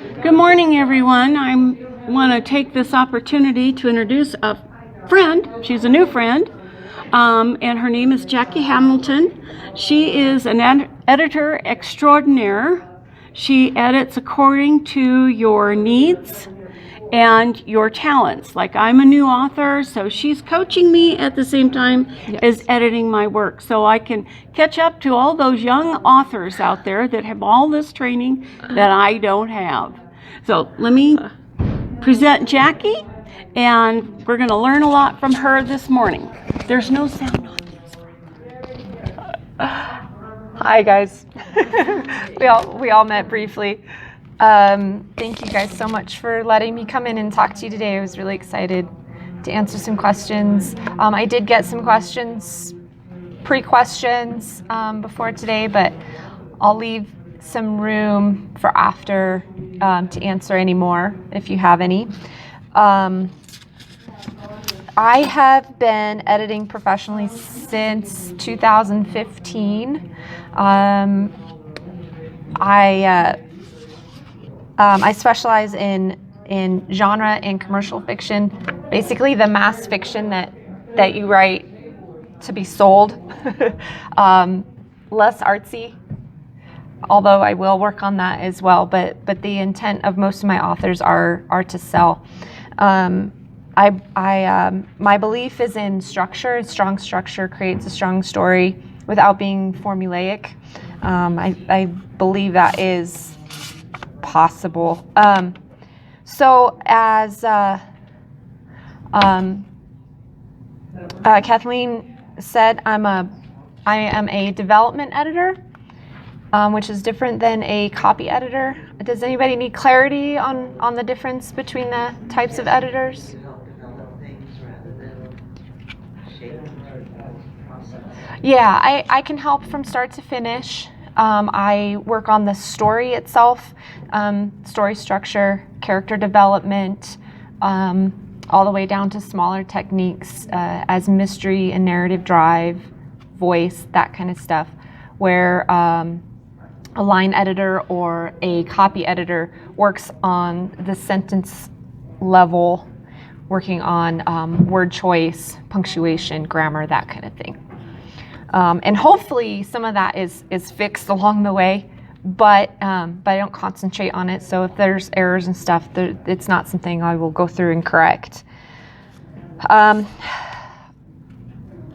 Good morning, everyone. I want to take this opportunity to introduce a friend. She's a new friend, and her name is Jacque Hamilton. She is an editor extraordinaire. She edits according to your needs and your talents. Like, I'm a new author, so she's coaching me at the same time as editing my work, so I can catch up to all those young authors out there that have all this training that I don't have. So let me present Jacque, and we're going to learn a lot from her this morning. There's no sound on this. Hi guys. we all met briefly. Thank you guys so much for letting me come in and talk to you today. I was really excited to answer some questions. I did get some questions, pre-questions before today, but I'll leave some room for after to answer any more if you have any. I have been editing professionally since 2015. I specialize in genre and commercial fiction, basically the mass fiction that you write to be sold, less artsy, although I will work on that as well, but the intent of most of my authors are to sell. My belief is in structure. Strong structure creates a strong story without being formulaic. I believe that is possible. So as Kathleen said, I am a development editor, which is different than a copy editor. Does anybody need clarity on the difference between the types of editors? Yeah, I can help from start to finish. I work on the story itself, story structure, character development, all the way down to smaller techniques as mystery and narrative drive, voice, that kind of stuff, where a line editor or a copy editor works on the sentence level, working on word choice, punctuation, grammar, that kind of thing. And hopefully some of that is fixed along the way, but I don't concentrate on it. So if there's errors and stuff, it's not something I will go through and correct.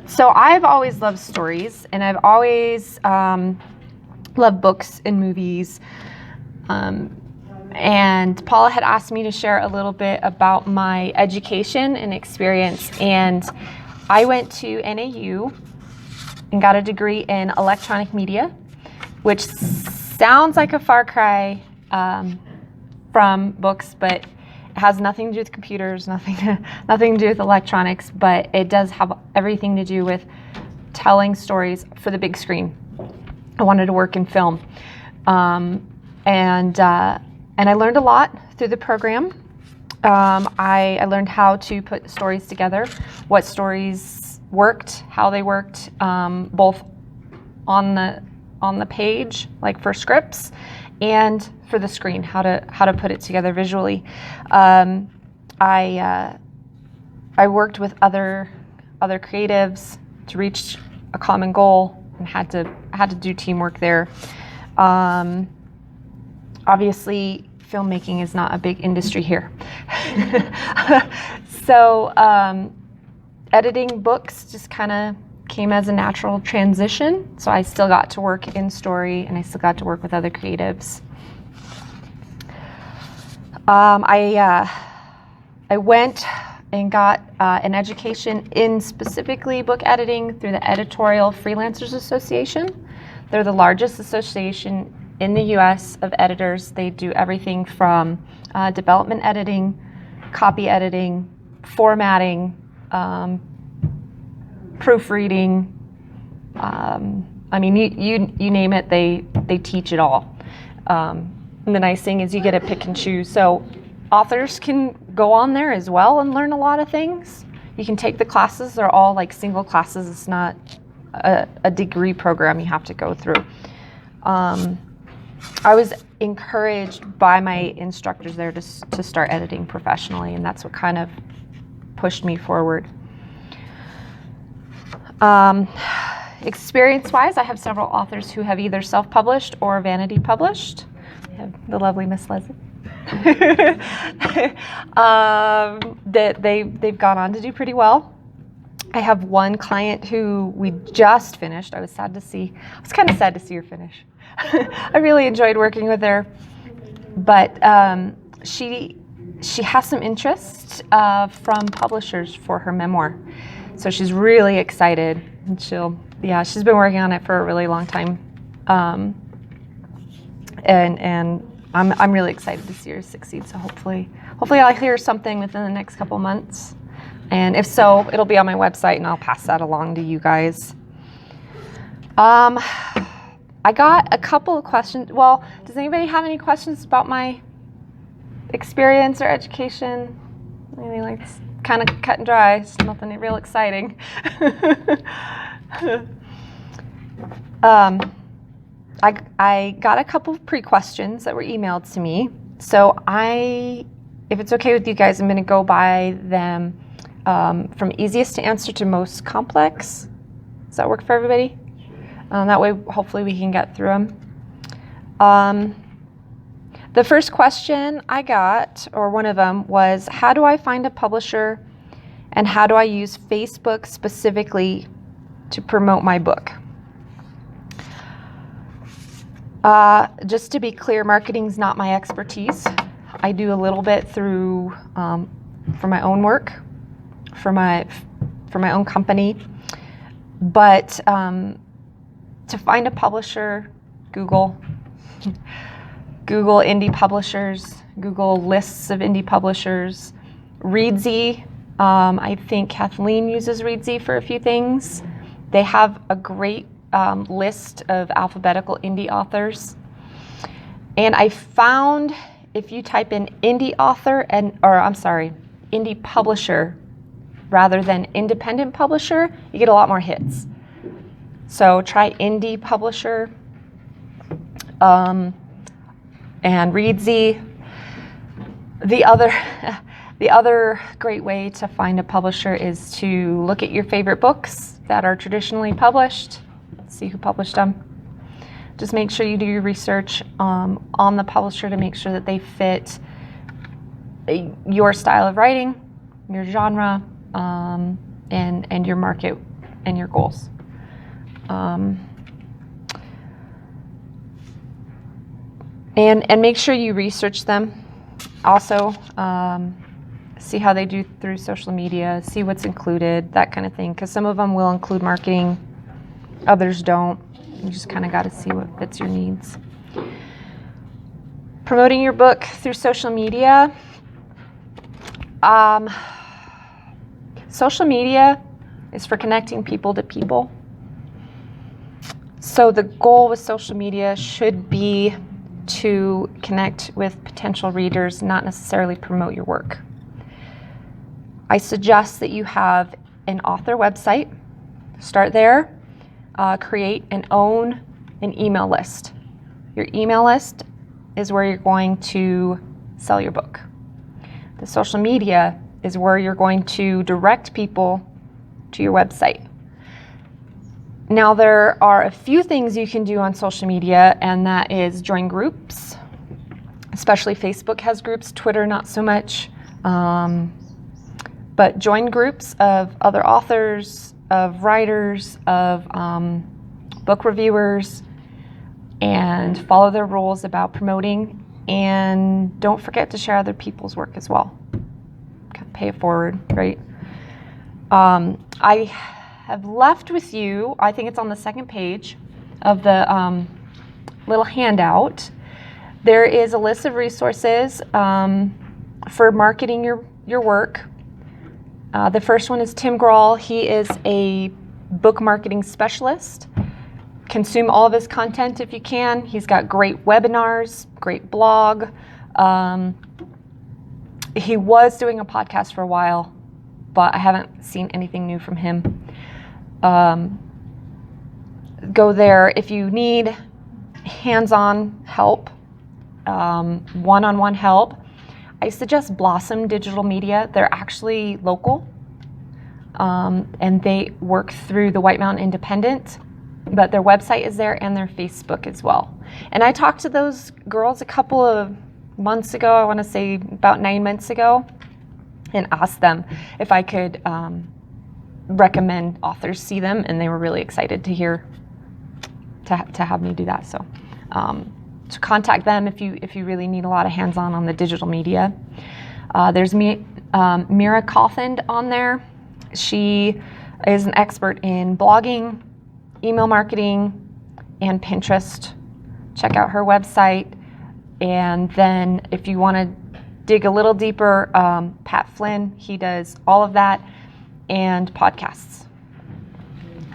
So I've always loved stories, and I've always loved books and movies. And Paula had asked me to share a little bit about my education and experience. And I went to NAU and got a degree in electronic media, which sounds like a far cry from books, but it has nothing to do with computers, nothing to do with electronics, but it does have everything to do with telling stories for the big screen. I wanted to work in film, and I learned a lot through the program. I learned how to put stories together, what stories worked, how they worked, both on the page, like for scripts, and for the screen, how to put it together visually. I worked with other creatives to reach a common goal, and had to do teamwork there. Obviously, filmmaking is not a big industry here, so editing books just kind of came as a natural transition. So I still got to work in story, and I still got to work with other creatives. I went and got an education in specifically book editing through the Editorial Freelancers Association. They're the largest association in the U.S. of editors. They do everything from development editing, copy editing, formatting, proofreading. I mean, you name it, they teach it all. And the nice thing is you get to pick and choose. So authors can go on there as well and learn a lot of things. You can take the classes. They're all like single classes. It's not a degree program you have to go through. I was encouraged by my instructors there to start editing professionally, and that's what kind of pushed me forward. Experience-wise, I have several authors who have either self-published or vanity published. I have the lovely Miss Leslie. That they've gone on to do pretty well. I have one client who we just finished. I was kind of sad to see her finish. I really enjoyed working with her, but she has some interest from publishers for her memoir, so she's really excited, and she's been working on it for a really long time, and I'm really excited to see her succeed. So hopefully I'll hear something within the next couple months, and if so, it'll be on my website, and I'll pass that along to you guys. I got a couple of questions. Well, does anybody have any questions about my experience or education? Anything like this? Kind of cut and dry. It's nothing real exciting. I got a couple of pre-questions that were emailed to me. So if it's okay with you guys, I'm going to go by them from easiest to answer to most complex. Does that work for everybody? That way, hopefully, we can get through them. The first question I got, or one of them, was how do I find a publisher and how do I use Facebook specifically to promote my book? Just to be clear, marketing is not my expertise. I do a little bit through for my own work, for my own company, but to find a publisher, Google indie publishers, Google lists of indie publishers. Reedsy, I think Kathleen uses Reedsy for a few things. They have a great list of alphabetical indie authors. And I found if you type in indie publisher rather than independent publisher, you get a lot more hits. So try indie publisher and Reedsy. The other great way to find a publisher is to look at your favorite books that are traditionally published, see who published them. Just make sure you do your research on the publisher to make sure that they fit your style of writing, your genre, and your market and your goals. And make sure you research them. Also, see how they do through social media, see what's included, that kind of thing. Because some of them will include marketing, others don't. You just kind of got to see what fits your needs. Promoting your book through social media. Social media is for connecting people to people. So the goal with social media should be to connect with potential readers, not necessarily promote your work. I suggest that you have an author website. Start there. Create and own an email list. Your email list is where you're going to sell your book. The social media is where you're going to direct people to your website. Now, there are a few things you can do on social media, and that is join groups. Especially Facebook has groups, Twitter not so much. But join groups of other authors, of writers, of book reviewers, and follow their rules about promoting. And don't forget to share other people's work as well. Pay it forward, right? I have left with you, I think it's on the second page of the little handout. There is a list of resources for marketing your work. The first one is Tim Grahl. He is a book marketing specialist. Consume all of his content if you can. He's got great webinars, great blog. He was doing a podcast for a while, but I haven't seen anything new from him. Go there if you need hands-on help one-on-one help, I suggest Blossom Digital Media. They're actually local, and they work through the White Mountain Independent, but their website is there and their Facebook as well. And I talked to those girls a couple of months ago, I want to say about 9 months ago, and asked them if I could recommend authors see them, and they were really excited to hear to have me do that. So to contact them if you really need a lot of hands-on on the digital media. There's Mira Cawthon on there. She is an expert in blogging, email marketing, and Pinterest. Check out her website. And then if you want to dig a little deeper, Pat Flynn, he does all of that, and podcasts.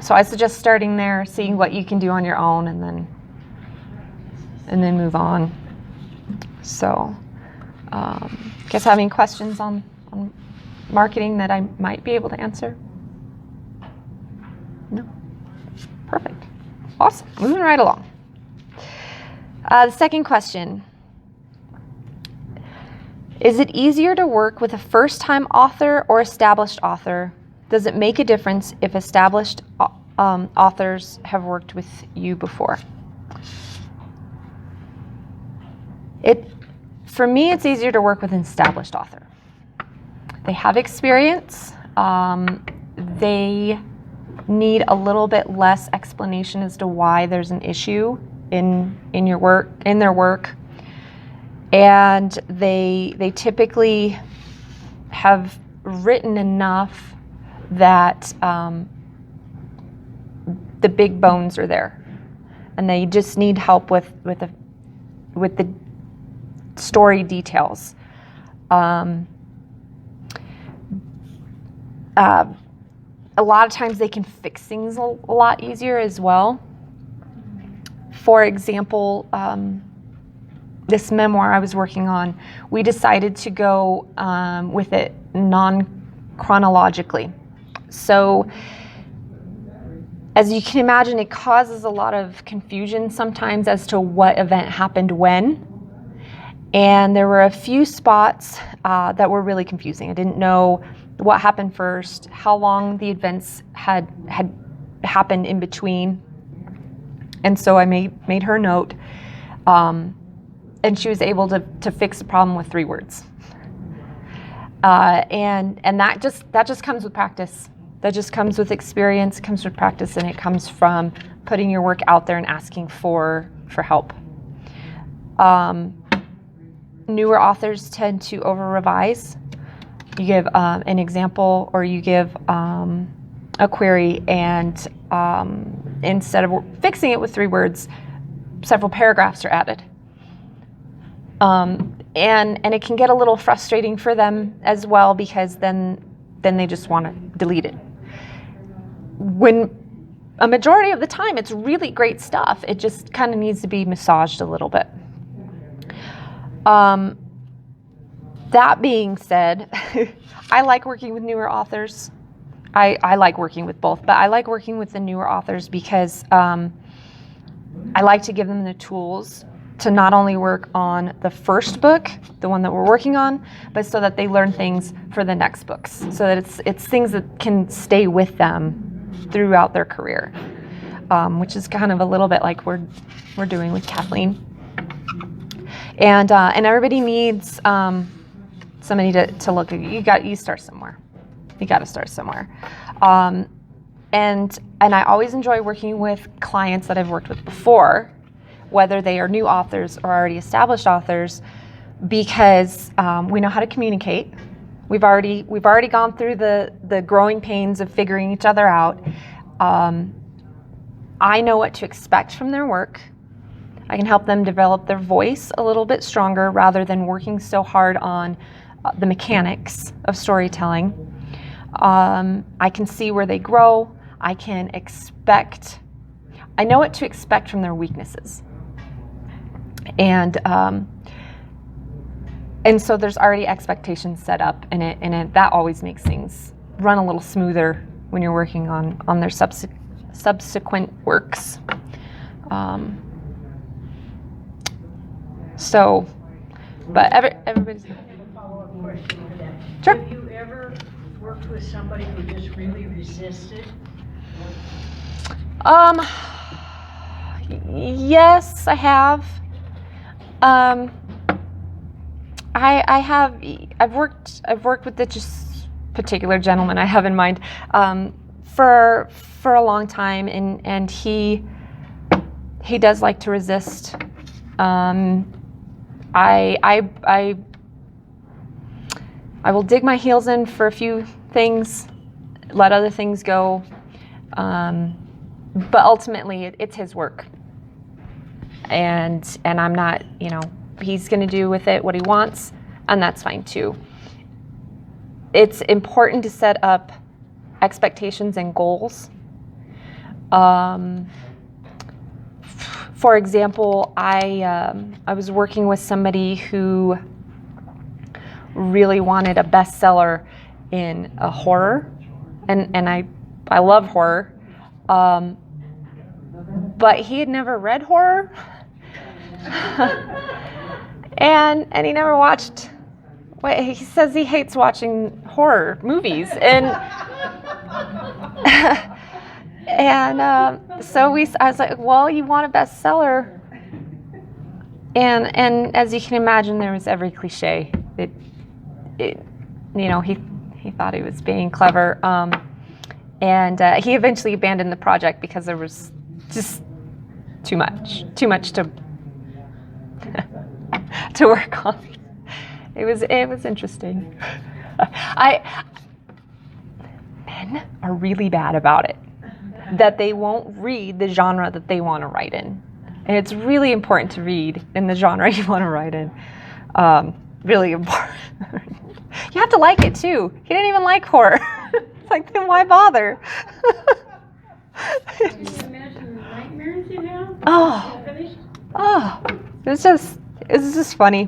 So I suggest starting there, seeing what you can do on your own, and then move on. So, guess having questions on marketing that I might be able to answer? No? Perfect. Awesome. Moving right along. The second question. Is it easier to work with a first-time author or established author? Does it make a difference if established authors have worked with you before? For me, it's easier to work with an established author. They have experience. They need a little bit less explanation as to why there's an issue in their work. And they typically have written enough that the big bones are there, and they just need help with the story details. A lot of times they can fix things a lot easier as well. For example, this memoir I was working on, we decided to go with it non-chronologically. So, as you can imagine, it causes a lot of confusion sometimes as to what event happened when. And there were a few spots that were really confusing. I didn't know what happened first, how long the events had happened in between. And so I made her note. And she was able to fix the problem with 3 words. And that just comes with practice. That just comes with experience, comes with practice, and it comes from putting your work out there and asking for help. Newer authors tend to over-revise. You give an example, or you give a query, and instead of fixing it with 3 words, several paragraphs are added. And it can get a little frustrating for them as well, because then they just want to delete it. When a majority of the time it's really great stuff, it just kind of needs to be massaged a little bit. That being said, I like working with newer authors. I like working with both, but I like working with the newer authors because I like to give them the tools to not only work on the first book, the one that we're working on, but so that they learn things for the next books, so that it's things that can stay with them throughout their career, which is kind of a little bit like we're doing with Kathleen. And everybody needs somebody to look at. You start somewhere. You got to start somewhere. And I always enjoy working with clients that I've worked with before, whether they are new authors or already established authors, because we know how to communicate. We've already gone through the growing pains of figuring each other out. I know what to expect from their work. I can help them develop their voice a little bit stronger rather than working so hard on the mechanics of storytelling. I can see where they grow. I know what to expect from their weaknesses. And so there's already expectations set up, and that always makes things run a little smoother when you're working on their subsequent works. So, but everybody's. I have a follow-up question for that. Sure. Have you ever worked with somebody who just really resisted? Yes, I have. I have. I've worked with this particular gentleman I have in mind for a long time, and he does like to resist. I will dig my heels in for a few things, let other things go, but ultimately it's his work, and I'm not, he's going to do with it what he wants, and that's fine too. It's important to set up expectations and goals. For example, I was working with somebody who really wanted a bestseller in a horror, and I love horror, but he had never read horror, and he never watched. He says he hates watching horror movies, and so I was like, well, you want a bestseller, and as you can imagine, there was every cliche. He thought he was being clever, and he eventually abandoned the project because there was just too much to to work on. It was interesting. Men are really bad about it, that they won't read the genre that they want to write in. And it's really important to read in the genre you want to write in. Really important. You have to like it too. He didn't even like horror. It's like, then why bother? Can you imagine the nightmares you have? It's just funny.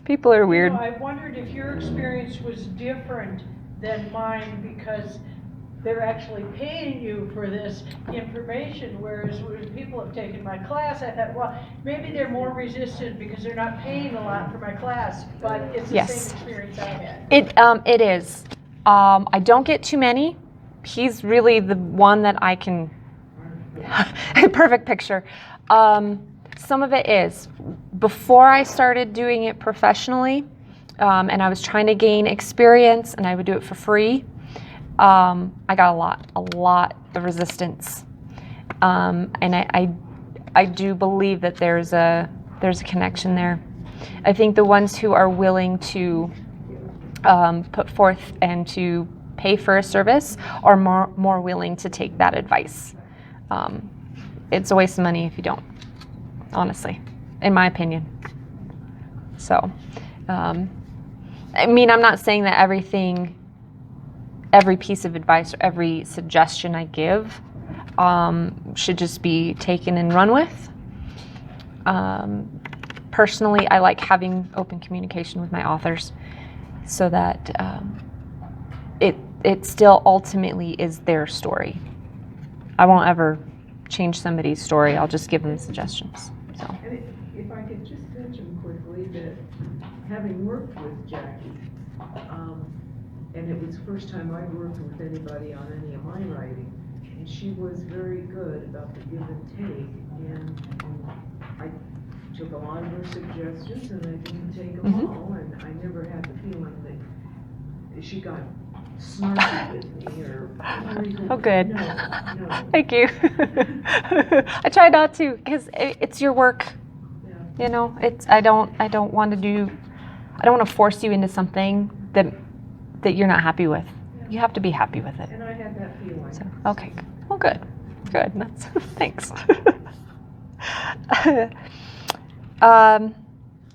People are weird. I wondered if your experience was different than mine because they're actually paying you for this information, whereas when people have taken my class, I thought, well, maybe they're more resistant because they're not paying a lot for my class, but it's the same experience I had. It is. I don't get too many. He's really the one that I can, perfect picture. Some of it is. Before I started doing it professionally, and I was trying to gain experience, and I would do it for free, I got a lot of resistance, and I do believe that there's a connection there. I think the ones who are willing to put forth and to pay for a service are more willing to take that advice. It's a waste of money if you don't, honestly, in my opinion. So, I'm not saying that every piece of advice or every suggestion I give should just be taken and run with. Personally, I like having open communication with my authors so that it still ultimately is their story. I won't ever change somebody's story. I'll just give them suggestions. So. And if I could just mention quickly that having worked with Jacque, and it was the first time I worked with anybody on any of my writing, and she was very good about the give and take, and I took a lot of her suggestions and I didn't take them all, and I never had the feeling that she got snarky with me or anything. Oh, good. No. Thank you. I try not to, because it's your work. Yeah. I don't want to force you into something that you're not happy with. You have to be happy with it. And I had that feeling. So, okay. Well, good. That's thanks.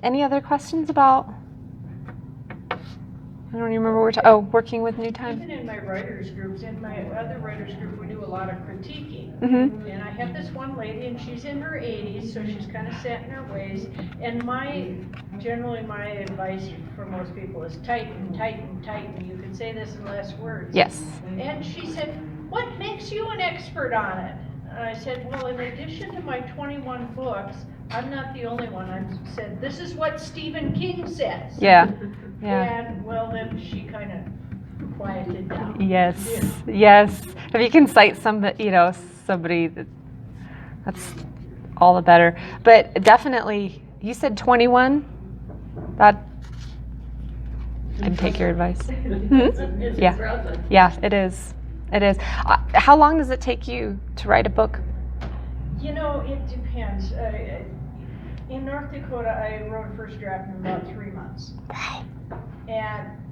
Any other questions about? I don't even remember working with New Time. Even in my writers groups, in my other writers group, we do a lot of critiquing. Mm-hmm. And I have this one lady, and she's in her 80s, so she's kind of set in her ways. And generally my advice for most people is tighten. You can say this in less words. Yes. And she said, what makes you an expert on it? And I said, well, in addition to my 21 books, I'm not the only one. I've said, this is what Stephen King says. Yeah. Yeah. And, well, then she kind of quieted down. Yes. Yeah. Yes. If you can cite somebody that's all the better. But definitely, you said 21. That I'd take your advice. Yeah. Yeah, it is. It is. How long does it take you to write a book? You know, it depends. In North Dakota, I wrote a first draft in about 3 months. Wow.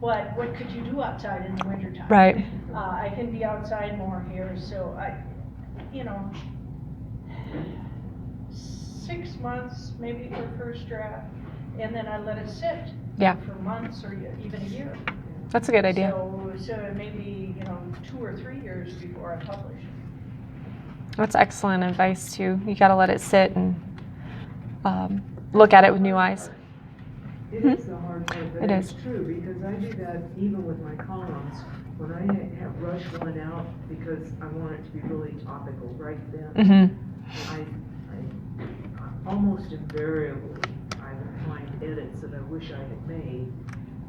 But what could you do outside in the wintertime? Right. I can be outside more here, so 6 months maybe for first draft, and then I let it sit. Yeah. For months or even a year. That's a good idea. So maybe 2 or 3 years before I publish. That's excellent advice too. You got to let it sit and look at it with new eyes. It is the hard part, but It it's is. true, because I do that even with my columns. When I have rushed one out because I want it to be really topical right then, Mm-hmm. I almost invariably I will find edits that I wish I had made,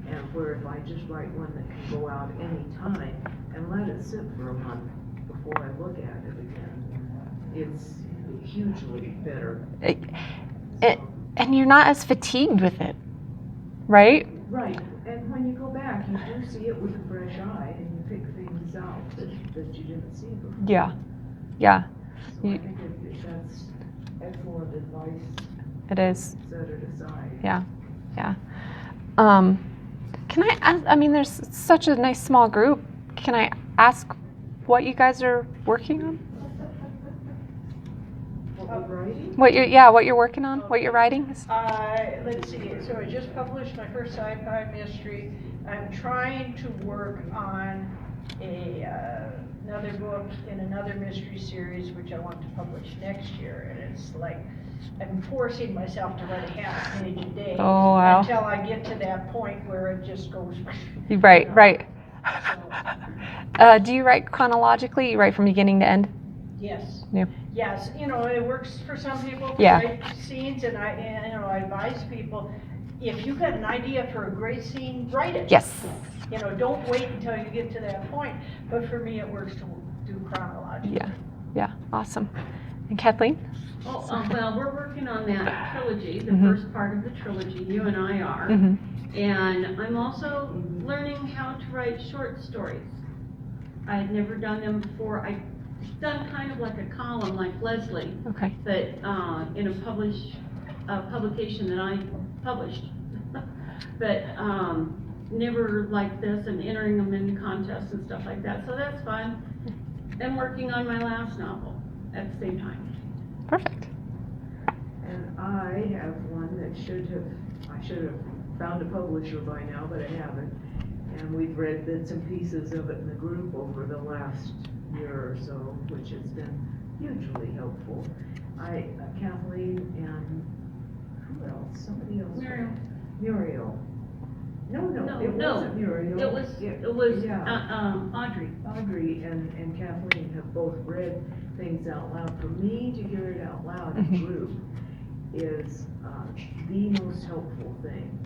and where if I just write one that can go out any time and let it sit for a month before I look at it again, it's hugely better. And you're not as fatigued with it, right? Right, and when you go back, you do see it with a fresh eye, and you pick things out that you didn't see before. Yeah. Yeah. So I think that's excellent advice. It is. Set it aside. Yeah. Yeah. Can I ask, there's such a nice small group. Can I ask what you guys are working on? What we're writing? What you're working on? What you're writing? Let's see, so I just published my first sci-fi mystery. I'm trying to work on another book in another mystery series, which I want to publish next year, and it's like I'm forcing myself to write a half page a day. Oh, wow. Until I get to that point where it just goes. Right, right. So, Do you write chronologically? You write from beginning to end? yes. Yeah. Yes, it works for some people to Yeah. write scenes, and I advise people, if you've got an idea for a great scene, write it. Yes. Don't wait until you get to that point. But for me, it works to do chronologically. Yeah. Yeah. Awesome. And Kathleen? Well, we're working on that trilogy, the Mhm. first part of the trilogy, you and I are. Mm-hmm. And I'm also learning how to write short stories. I had never done them before. I've done kind of like a column like Leslie, Okay. but in a publication that I published. But never like this, and entering them into contests and stuff like that. So that's fun. And working on my last novel at the same time. Perfect. And I have one that I should have found a publisher by now, but I haven't. And we've read bits and pieces of it in the group over the last year or so, which has been hugely helpful. Kathleen and who else? Somebody else. Muriel. No, it wasn't Muriel. It was yeah. Audrey. Audrey and Kathleen have both read things out loud. For me to hear it out loud in Mhm. group is the most helpful thing.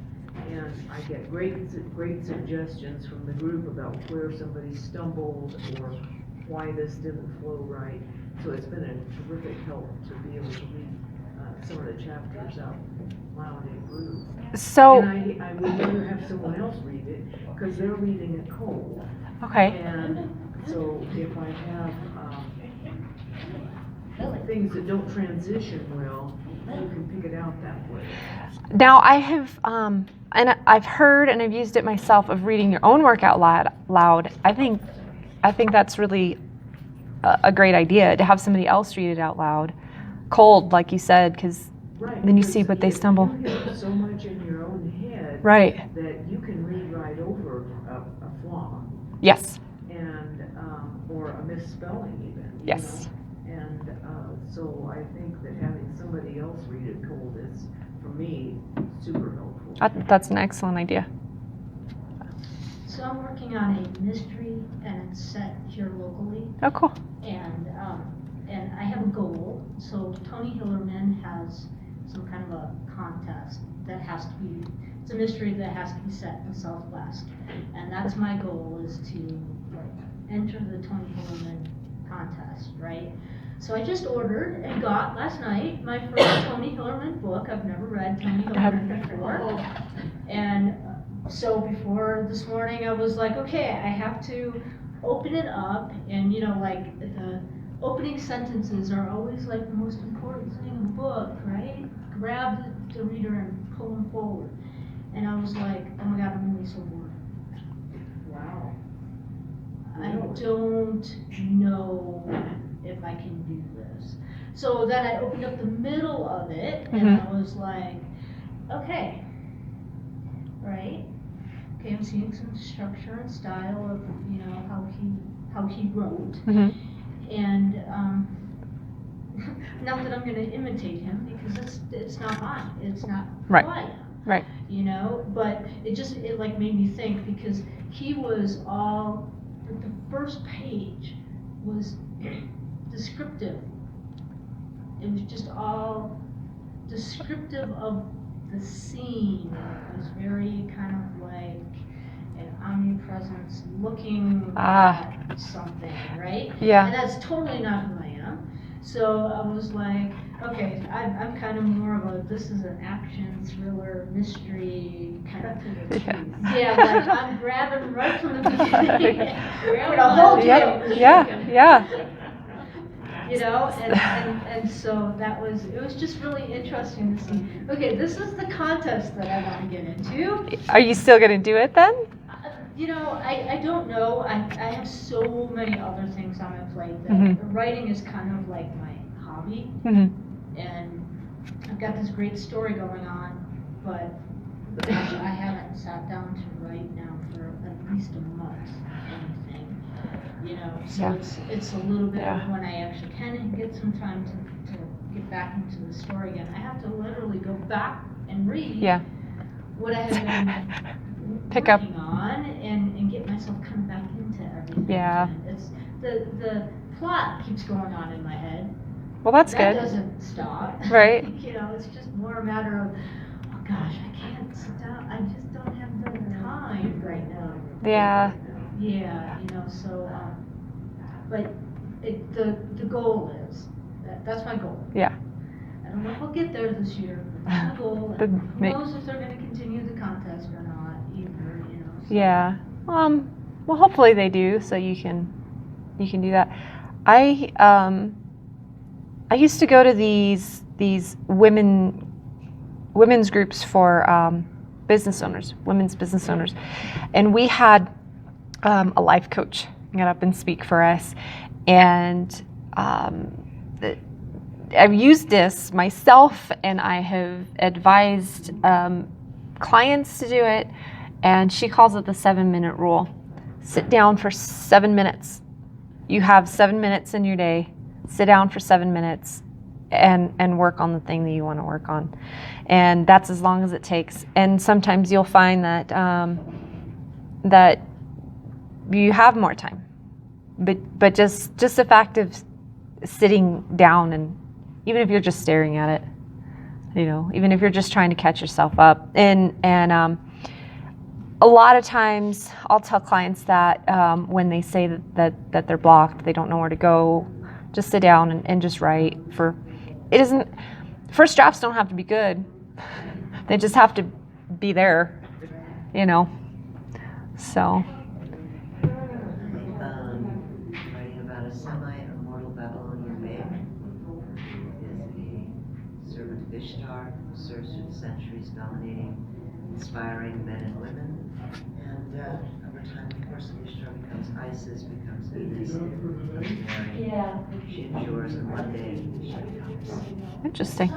And I get great suggestions from the group about where somebody stumbled or why this didn't flow right. So it's been a terrific help to be able to read some of the chapters out loud in group. So, And I would rather have someone else read it because they're reading it cold. okay. And so if I have things that don't transition well, you can pick it out that way. Now I have, and I've heard and I've used it myself of reading your own work out loud. I think that's really a great idea to have somebody else read it out loud, cold, like you said, because Right, then you see what they stumble. You hear so much in your own head Right. that you can read right over a flaw Yes. and or a misspelling even. Yes. And so I think that having somebody else read it cold is, for me, super helpful. That's an excellent idea. So I'm working on a mystery, and it's set here locally, Oh, cool. and I have a goal. So Tony Hillerman has some kind of a contest that has to be, it's a mystery that has to be set in the Southwest. And that's my goal, is to like enter the Tony Hillerman contest, right? So I just ordered and got last night my first Tony Hillerman book. I've never read Tony Hillerman before. And so before this morning I was like, okay, I have to open it up, and you know, like the opening sentences are always like the most important thing in the book, right? Grab the reader and pull them forward. And I was like, oh my God, I'm gonna be so bored. Wow. I don't know if I can do this. So then I opened up the middle of it, and I was like, okay, right? Okay, I'm seeing some structure and style of, you know, how he wrote. And not that I'm going to imitate him, because it's not mine. It's not who I am. Right. You know, but it like made me think, because he was all, the first page was descriptive. It was just all descriptive of the scene. It was very kind of like an omnipresence looking at something, right? Yeah. And that's totally not who I am. So I was like, okay, I'm kind of more of a, this is an action thriller mystery kind of. Yeah, like I'm grabbing right from the beginning. With a whole deal. Yeah. You know, and so it was just really interesting to see, okay, this is the contest that I want to get into. Are you still going to do it then? You know, I don't know. I have so many other things on my plate that writing is kind of like my hobby. And I've got this great story going on, but gosh, I haven't sat down to write now for at least a month, anything. You know, so it's a little bit of when I actually can get some time to get back into the story again. I have to literally go back and read what I have been working on and get myself kind of back into everything. Yeah. And it's the plot keeps going on in my head. Well, that's That good. doesn't stop. Right. You know, it's just more a matter of, oh gosh, I can't sit down. I just don't have the time right now. Yeah. Yeah, you know, so, but the goal is, that's my goal. Yeah. I don't know if I'll get there this year, but that's my goal. But And who knows if they're gonna continue the contest or not either, you know. So. Yeah. Well, hopefully they do, so you can do that. I used to go to these women's groups for business owners, women's business owners, and we had a life coach get up and speak for us, and I've used this myself, and I have advised clients to do it, and she calls it the 7-minute rule. Sit down for 7 minutes. You have 7 minutes in your day. Sit down for 7 minutes and work on the thing that you want to work on. And that's as long as it takes. And sometimes you'll find that that you have more time. But just the fact of sitting down, and even if you're just staring at it, you know, even if you're just trying to catch yourself up. And a lot of times I'll tell clients that when they say that they're blocked, they don't know where to go, just sit down and just write. First drafts don't have to be good. They just have to be there, you know. So. Writing about a semi-immortal Babylonian maid is the servant of Ishtar, who serves through the centuries, dominating, inspiring men and women. And over time, of course, Ishtar becomes Isis, becomes Venus, Mary. Yeah. She endures, and one day she becomes. Interesting. I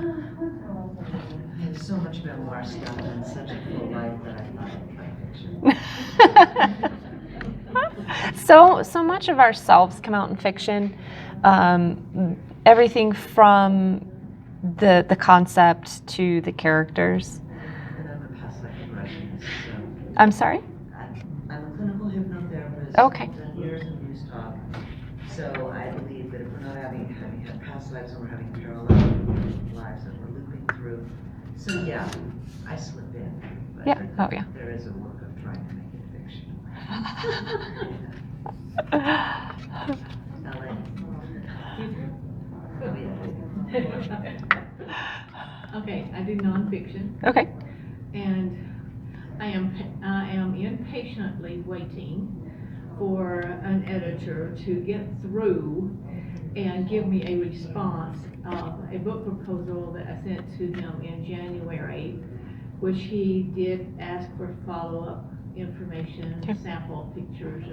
have so much memoir stuff and such a full life that I find fiction. So much of ourselves come out in fiction. Everything from the concept to the characters. And I'm a past life regressionist, so. I'm sorry? I'm a clinical hypnotherapist. Okay. I've done years of news talk. So I believe that if we're not having had past lives and we're having parallel lives that we're looping through crew. So yeah, I slip in. But Yeah. Oh, yeah. There is a work of trying to make it fictional. Okay, I do nonfiction, Okay. and I am impatiently waiting for an editor to get through and give me a response of a book proposal that I sent to him in January, which he did ask for follow-up information, Okay. sample pictures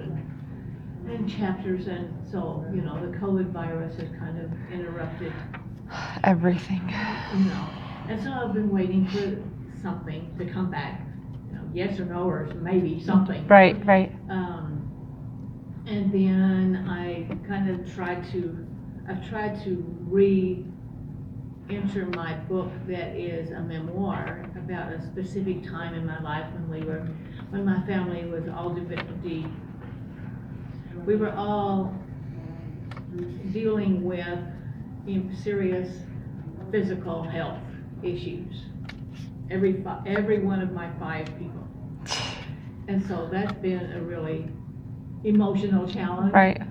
and chapters, and so, you know, the COVID virus has kind of interrupted, Everything. you know. And so I've been waiting for something to come back, you know, yes or no, or maybe something. Right, right. And then I've tried to re-enter my book that is a memoir about a specific time in my life when my family was we were all dealing with serious physical health issues. Every one of my 5 people. And so that's been a really emotional challenge. Right,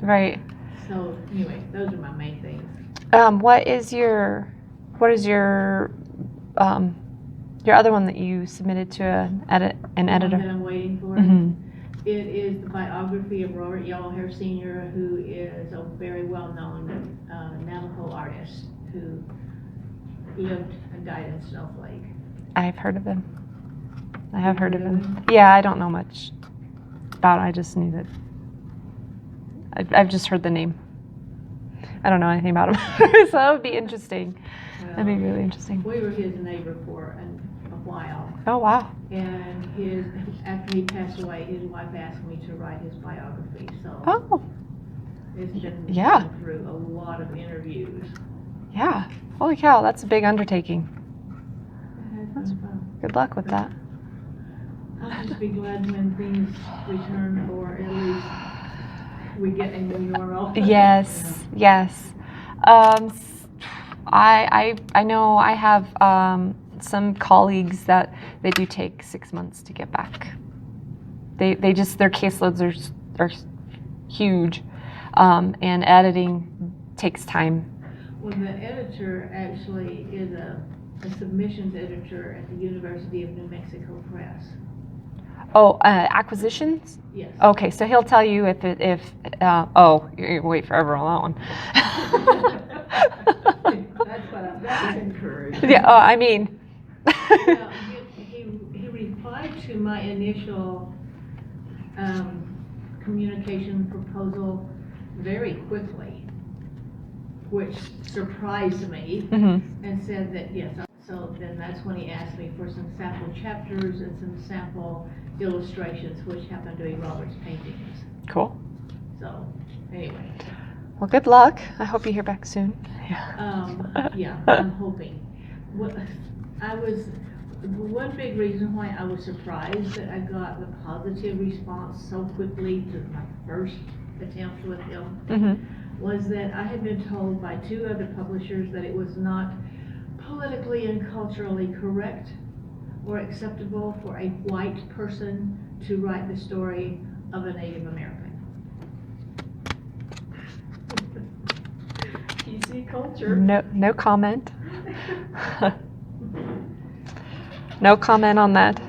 right. So anyway, those are my main things. What is your other one that you submitted to an editor? The one that I'm waiting for. Mm-hmm. It is the biography of Robert Yellowhair Sr., who is a very well-known Navajo artist who lived and died in Snowflake. I've heard of him. I have heard of him. Yeah, I don't know much about it. I just knew that. I've just heard the name. I don't know anything about him. So that would be interesting. That'd be really interesting. We were his neighbor for a while. Oh, wow. And after he passed away, his wife asked me to write his biography. So Oh, it's been yeah. going through a lot of interviews. Yeah. Holy cow, that's a big undertaking. It has been fun. Good luck with that. I'll just be glad when things return, or at least we get a new normal. Yes, yes. I know I have some colleagues that they do take 6 months to get back. They just, their caseloads are huge, and editing takes time. Well, the editor actually is a submissions editor at the University of New Mexico Press. Oh, acquisitions? Yes. Okay, so he'll tell you if you wait forever on that one. That's encouraged. Yeah, I mean. Well, he replied to my initial communication proposal very quickly, which surprised me, and said that yes. So then that's when he asked me for some sample chapters and some sample illustrations, which happened to be Robert's paintings. Cool. So anyway. Well, good luck. I hope you hear back soon. Yeah, I'm hoping. One big reason why I was surprised that I got the positive response so quickly to my first attempt with him was that I had been told by 2 other publishers that it was not politically and culturally correct or acceptable for a white person to write the story of a Native American. PC culture. No comment. No comment on that.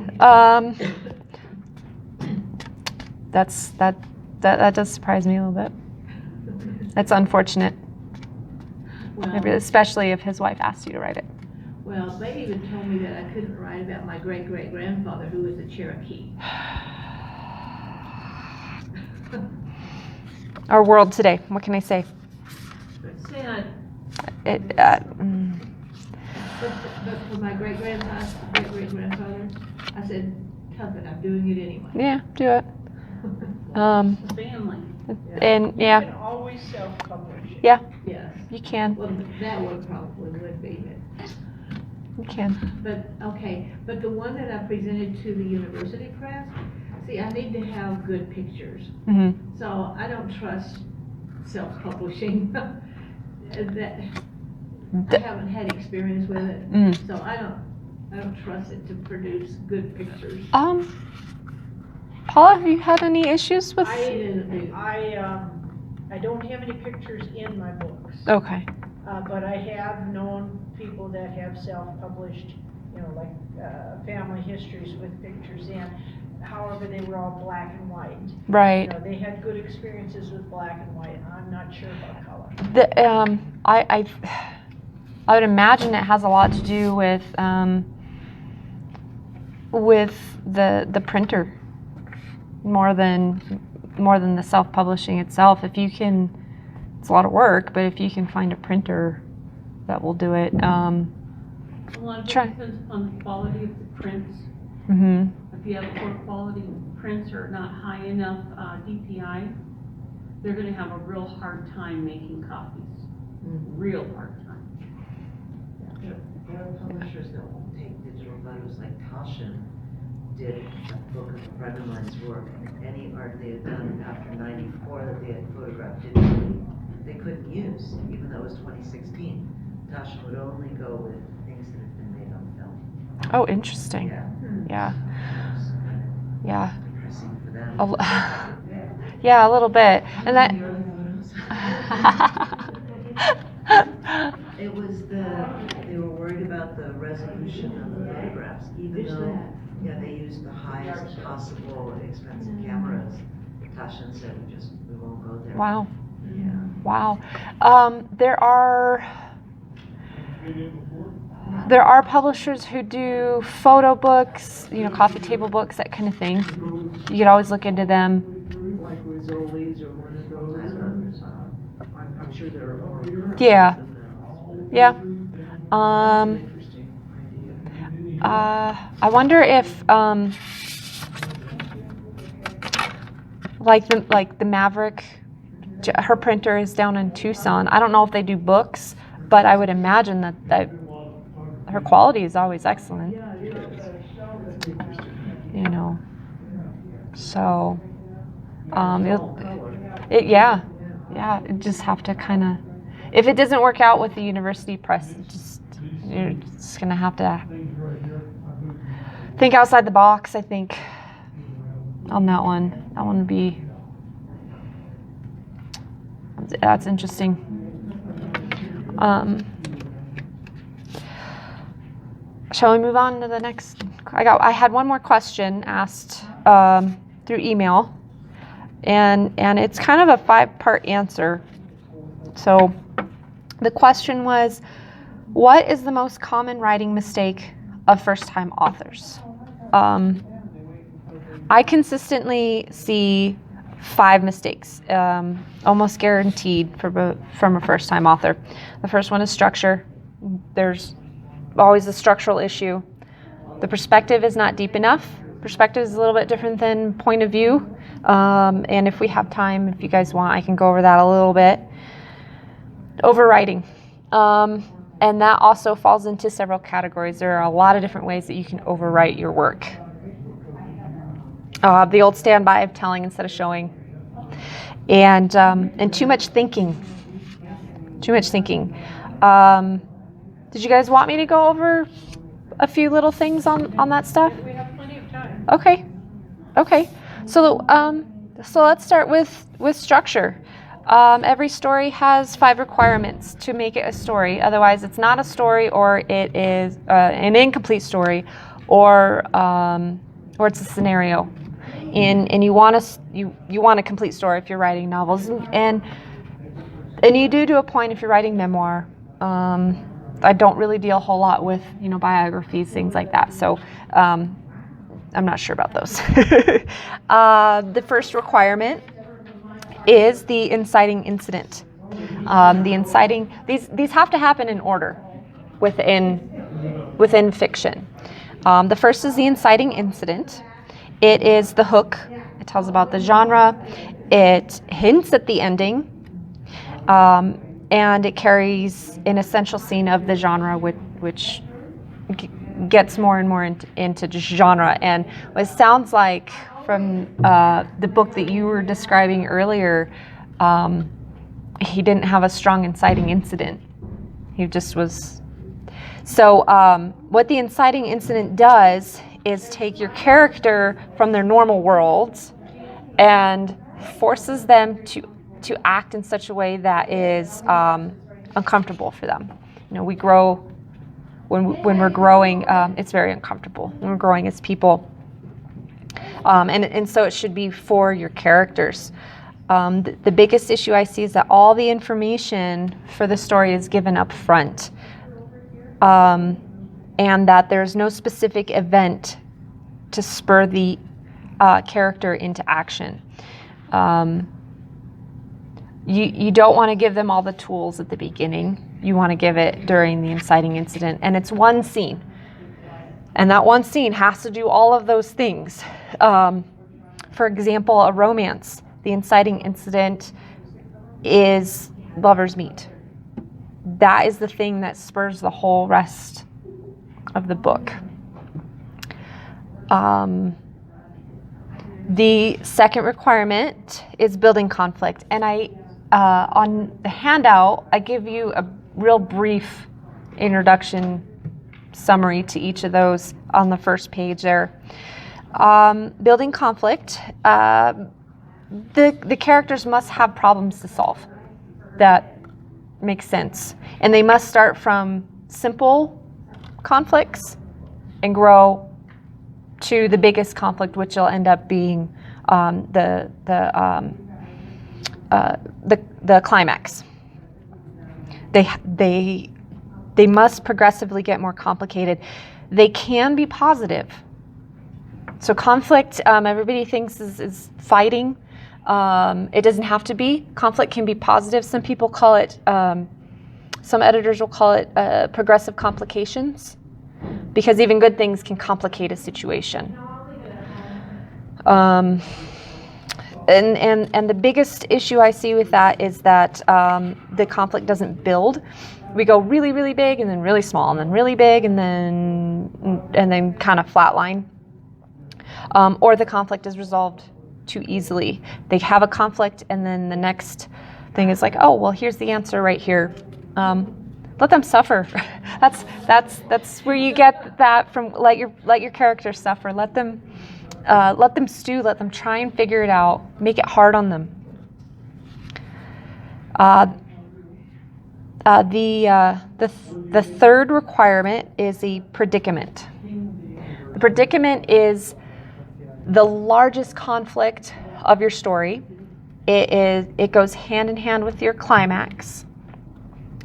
That does surprise me a little bit. That's unfortunate, Well, especially if his wife asked you to write it. well, they even told me that I couldn't write about my great-great-grandfather, who was a Cherokee. Our world today. What can I say? But say I, It. but for my great-great-grandfather, I said, tough it, I'm doing it anyway. Yeah, do it. Family. And You yeah, can always self-publish it. yeah, Yes. you can. Well, that one probably would be, You can. but okay. But the one that I presented to the university press, see, I need to have good pictures. So I don't trust self-publishing. That I haven't had experience with it, Mm. so I don't trust it to produce good pictures. Paula, have you had any issues with? I don't have any pictures in my books. Okay. But I have known people that have self-published, like family histories with pictures in. However, they were all black and white. Right. They had good experiences with black and white. I'm not sure about color. I would imagine it has a lot to do with the printer more than the self-publishing itself. If you can, it's a lot of work, but if you can find a printer that will do it. A lot of it depends on the quality of the prints. Mm-hmm. If you have poor quality prints or not high enough DPI, they're going to have a real hard time making copies. Real hard time. There are publishers that won't take digital photos, like Taschen did a book of a friend of mine's work, and any art they had done after '94 that they had photographed digitally, they couldn't use, even though it was 2016. Taschen would only go with things that had been made on film. Oh, interesting. Yeah. Yeah. Depressing for them. Yeah, a little bit. And that. It was they were worried about the resolution of the photographs, even though, they used the highest possible expensive cameras. Taschen said, we won't go there. Wow. Yeah. Wow. There are publishers who do photo books, coffee table books, that kind of thing. You could always look into them. Like Rizzoli's or one of those, I'm sure there are more. Yeah. Yeah. Interesting idea. I wonder if like the Maverick, her printer is down in Tucson. I don't know if they do books, but I would imagine that her quality is always excellent. Yeah, it is. So Color. it just have to kind of, if it doesn't work out with the university press, you're just gonna have to think outside the box, I think, on that one. That one would be, that's interesting. Shall we move on to the next? I had one more question asked through email, and it's kind of a 5-part answer. So the question was, what is the most common writing mistake of first-time authors? I consistently see 5 mistakes, almost guaranteed from a first-time author. The first one is structure. There's always a structural issue. The perspective is not deep enough. Perspective is a little bit different than point of view. And if we have time, if you guys want, I can go over that a little bit. Overwriting. And that also falls into several categories. There are a lot of different ways that you can overwrite your work. The old standby of telling instead of showing. And too much thinking. Too much thinking. Did you guys want me to go over a few little things on that stuff? We have plenty of time. Okay. So let's start with structure. Every story has 5 requirements to make it a story. Otherwise, it's not a story, or it is an incomplete story, or it's a scenario. And you want a complete story if you're writing novels, and you do to a point if you're writing memoir. I don't really deal a whole lot with biographies, things like that. So I'm not sure about those. The first requirement is the inciting incident. These have to happen in order within fiction. The first is the inciting incident. It is the hook. It tells about the genre. It hints at the ending. And it carries an essential scene of the genre, which gets more and more into genre. And what it sounds like from the book that you were describing earlier, he didn't have a strong inciting incident. He just was. So what the inciting incident does is take your character from their normal worlds and forces them to act in such a way that is uncomfortable for them. You know, we grow, when we're growing, it's very uncomfortable when we're growing as people. And so it should be for your characters. The biggest issue I see is that all the information for the story is given up front. And that there's no specific event to spur the character into action. You don't want to give them all the tools at the beginning. You want to give it during the inciting incident. And it's one scene. And that one scene has to do all of those things. For example, a romance. The inciting incident is lovers meet. That is the thing that spurs the whole rest of the book. The second requirement is building conflict. And on the handout, I give you a real brief introduction summary to each of those on the first page there. Building conflict. The characters must have problems to solve. That makes sense. And they must start from simple conflicts and grow to the biggest conflict, which will end up being the climax. They must progressively get more complicated. They can be positive. So conflict, everybody thinks is fighting. It doesn't have to be. Conflict can be positive. Some people call it, some editors will call it progressive complications, because even good things can complicate a situation. And the biggest issue I see with that is that the conflict doesn't build. We go really, really big, and then really small, and then really big, and then kind of flatline. Or the conflict is resolved too easily. They have a conflict, and then the next thing is like, oh, well, here's the answer right here. Let them suffer. That's where you get that from. Let your characters suffer. Let them stew. Let them try and figure it out. Make it hard on them. The third requirement is the predicament. The predicament is the largest conflict of your story. It goes hand in hand with your climax.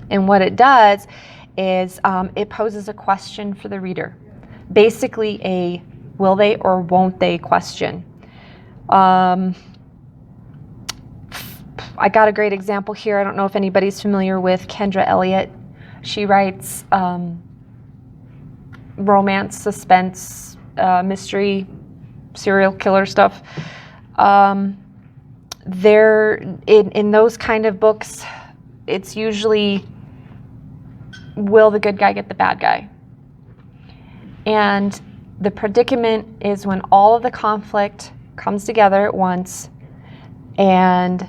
And what it does is it poses a question for the reader. Basically a will they or won't they question. I got a great example here. I don't know if anybody's familiar with Kendra Elliott. She writes romance, suspense, mystery, serial killer stuff. In those kind of books, it's usually, will the good guy get the bad guy? And the predicament is when all of the conflict comes together at once, and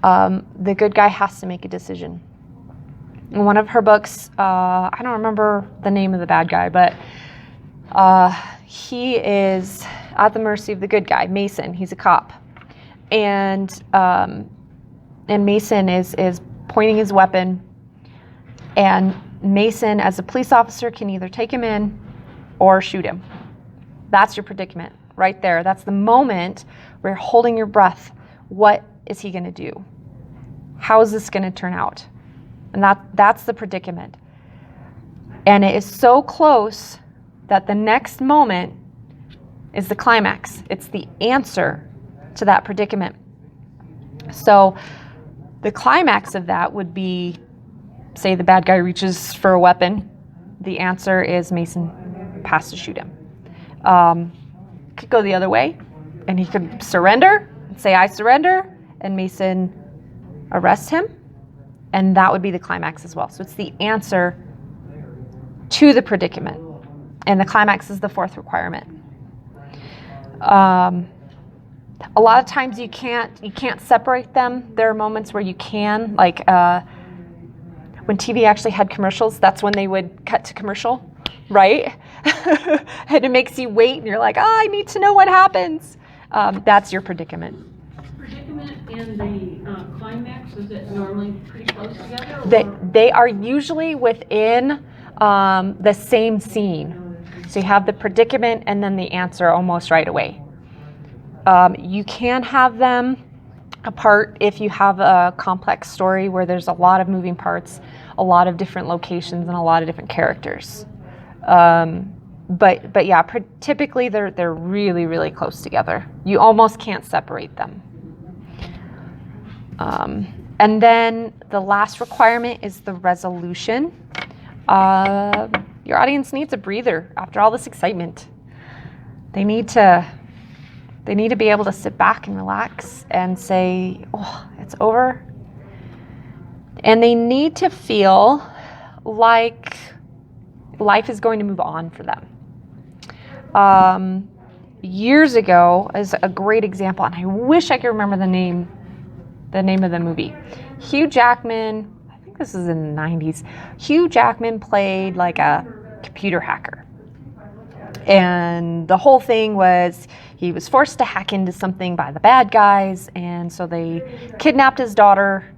the good guy has to make a decision. In one of her books, I don't remember the name of the bad guy, but he is at the mercy of the good guy, Mason. He's a cop. And Mason is pointing his weapon, and Mason, as a police officer, can either take him in or shoot him. That's your predicament right there. That's the moment where you're holding your breath. What is he going to do? How is this going to turn out? And that's the predicament. And it is so close that the next moment is the climax. It's the answer to that predicament. So the climax of that would be, say the bad guy reaches for a weapon. The answer is Mason has to shoot him. Could go the other way, and he could surrender and say, I surrender, and Mason arrests him, and that would be the climax as well. So it's the answer to the predicament, and the climax is the fourth requirement. A lot of times you can't separate them. There are moments where you can, like when TV actually had commercials, that's when they would cut to commercial, right? And it makes you wait, and you're like, oh, I need to know what happens. That's your predicament. Predicament and the climax, is it normally pretty close together? They are usually within the same scene. So you have the predicament and then the answer almost right away. You can have them apart if you have a complex story where there's a lot of moving parts, a lot of different locations, and a lot of different characters. But yeah, typically they're really, really close together. You almost can't separate them. And then the last requirement is the resolution. Your audience needs a breather after all this excitement. They need to be able to sit back and relax and say, oh, it's over. And they need to feel like life is going to move on for them. Years ago is a great example, and I wish I could remember the name of the movie. Hugh Jackman, I think this is in the 90s. Hugh Jackman played like a computer hacker. And the whole thing was he was forced to hack into something by the bad guys, and so they kidnapped his daughter,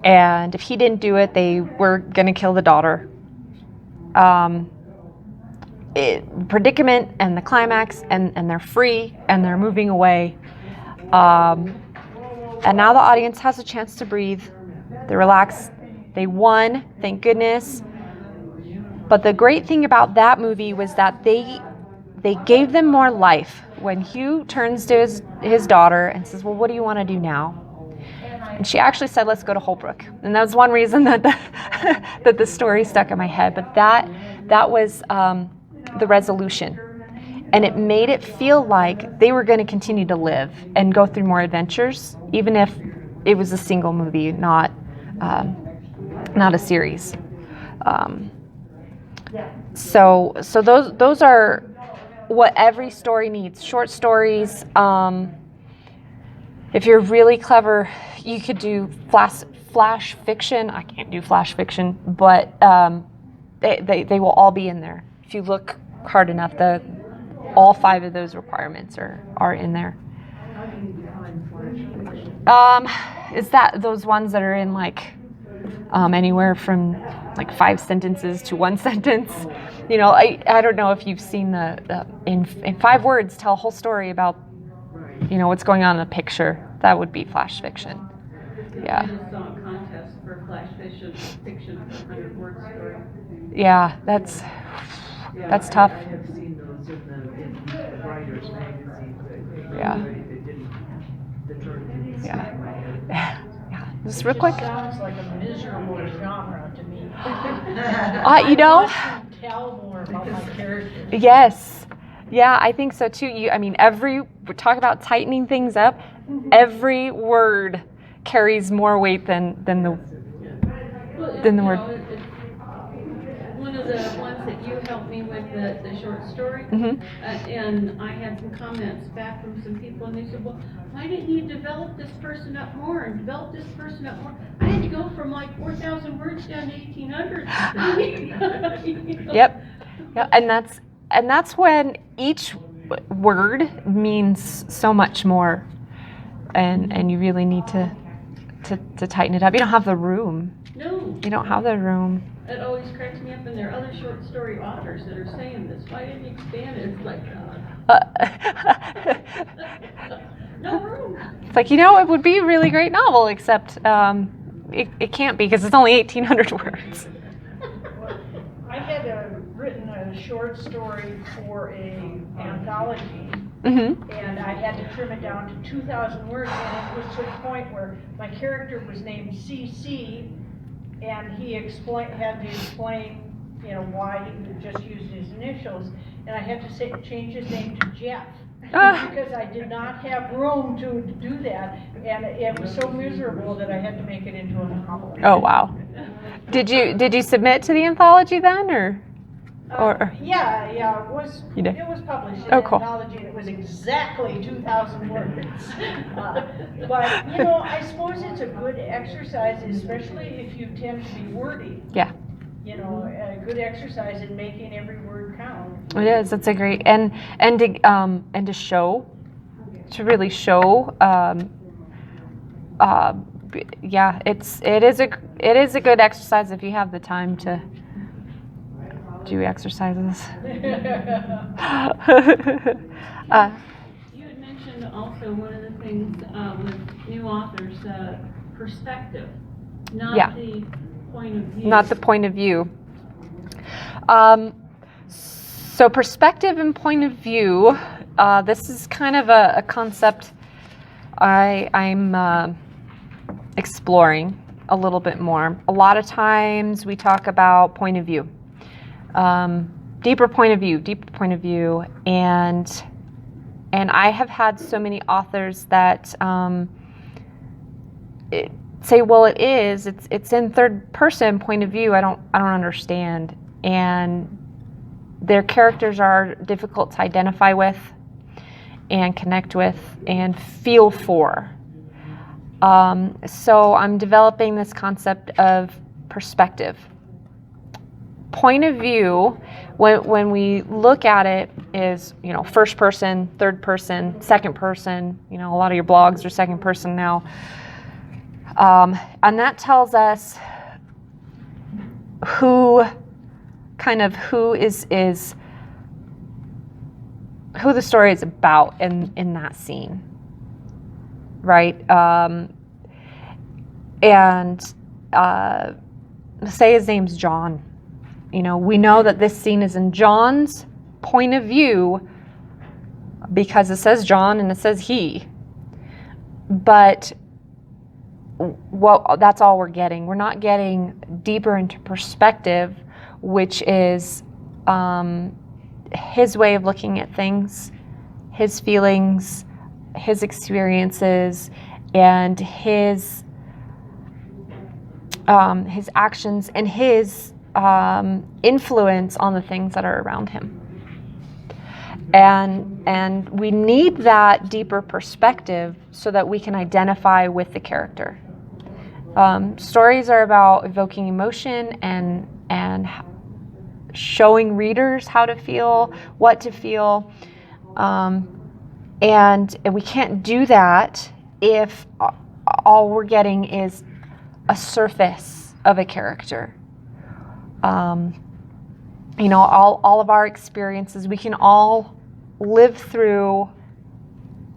and if he didn't do it, they were going to kill the daughter. Predicament and the climax, and they're free, and they're moving away. And now the audience has a chance to breathe. They relax. They won, thank goodness. But the great thing about that movie was that they gave them more life. When Hugh turns to his daughter and says, well, what do you want to do now? And she actually said, let's go to Holbrook. And that was one reason that that the story stuck in my head. But that was the resolution. And it made it feel like they were going to continue to live and go through more adventures, even if it was a single movie, not a series. So those are what every story needs. Short stories. If you're really clever, you could do flash fiction. I can't do flash fiction, but they will all be in there. If you look hard enough, all 5 of those requirements are in there. How do you define flash fiction? Is that those ones that are in like anywhere from like 5 sentences to 1 sentence? You know, I don't know if you've seen the in 5 words tell a whole story about, you know, what's going on in a picture. That would be flash fiction. Yeah. I just saw a contest for flash fiction for 100-word story. Yeah, that's tough. I have seen those in the Writers magazine, but Yeah. the term didn't stick in my head. Yeah. Just real quick. Sounds like a miserable genre to me. You know. I want to tell more about my characters. Yes. Yeah, I think so too. We talk about tightening things up. Every word carries more weight than the word. One of the ones that you helped me with, the short story, Mm-hmm. And I had some comments back from some people, and they said, well, why didn't you develop this person up more and develop this person up more? I had to go from like 4,000 words down to 1,800. You know? Yep. Yeah, and that's when each word means so much more, and you really need to tighten it up. You don't have the room. No. You don't have the room. It always cracks me up, and there are other short story authors that are saying this. Why didn't you expand it? It's like, no room. It's like, it would be a really great novel, except it can't be because it's only 1,800 words. I had written a short story for a anthology, Mm-hmm. and I had to trim it down to 2,000 words, and it was to the point where my character was named CC, and he had to explain, why he just used his initials, and I had to change his name to Jeff. Because I did not have room to do that, and it was so miserable that I had to make it into a novel. Oh wow! Did you submit to the anthology then, or? Yeah, You did? it was published in Oh, cool. Anthology, and it was exactly 2,000 words. But, you know, I suppose it's a good exercise, especially if you tend to be wordy. Yeah. You know, a good exercise in making every word count. It is. It's a great and to show, to really show. Yeah, it is a good exercise if you have the time to do exercises. You had mentioned also one of the things with new authors, perspective, not Yeah. the point of view. Not the point of view. So perspective and point of view, this is kind of a concept I'm exploring a little bit more. A lot of times we talk about point of view, deeper point of view, and I have had so many authors that say, well, it's in third person point of view. I don't understand, and their characters are difficult to identify with and connect with and feel for. So I'm developing this concept of perspective. Point of view, when we look at it, is, you know, first person, third person, second person. You know, a lot of your blogs are second person now. And that tells us who the story is about in that scene, right? And say his name's John. You know, we know that this scene is in John's point of view because it says John and it says he. But that's all we're getting. We're not getting deeper into perspective, which is his way of looking at things, his feelings, his experiences, and his actions and his influence on the things that are around him. And we need that deeper perspective so that we can identify with the character. Stories are about evoking emotion and showing readers how to feel, what to feel. And we can't do that if all we're getting is a surface of a character. You know, all of our experiences, we can all live through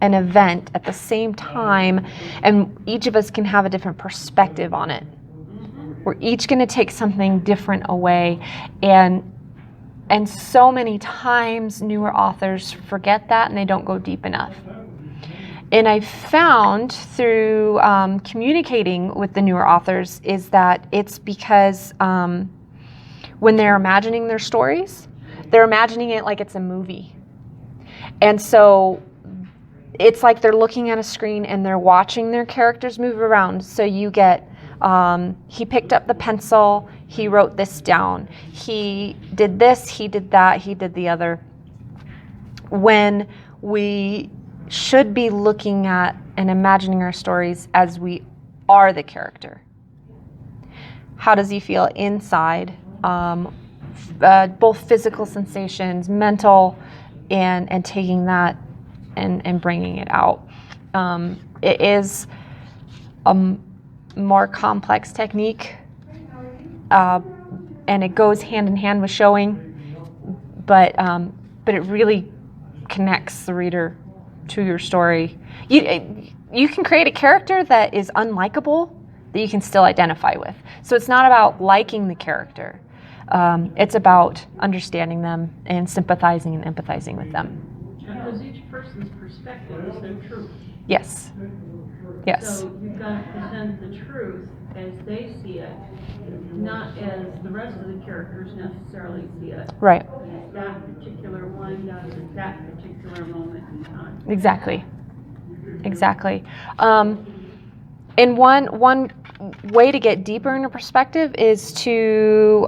an event at the same time, and each of us can have a different perspective on it. We're each going to take something different away, and so many times newer authors forget that and they don't go deep enough. And I've found through communicating with the newer authors is that it's because when they're imagining their stories, they're imagining it like it's a movie. And so it's like they're looking at a screen and they're watching their characters move around. So you get, he picked up the pencil, he wrote this down. He did this, he did that, he did the other. When we should be looking at and imagining our stories as we are the character. How does he feel inside? Both physical sensations, mental, and taking that and bringing it out. It is a more complex technique, and it goes hand in hand with showing, but it really connects the reader to your story. You can create a character that is unlikable that you can still identify with. So it's not about liking the character. It's about understanding them and sympathizing and empathizing with them. Because each person's perspective is their truth. Yes. Yes. So you've got to present the truth as they see it, not as the rest of the characters necessarily see it. Right. That particular one does at that particular moment in time. Exactly. And one way to get deeper into perspective is to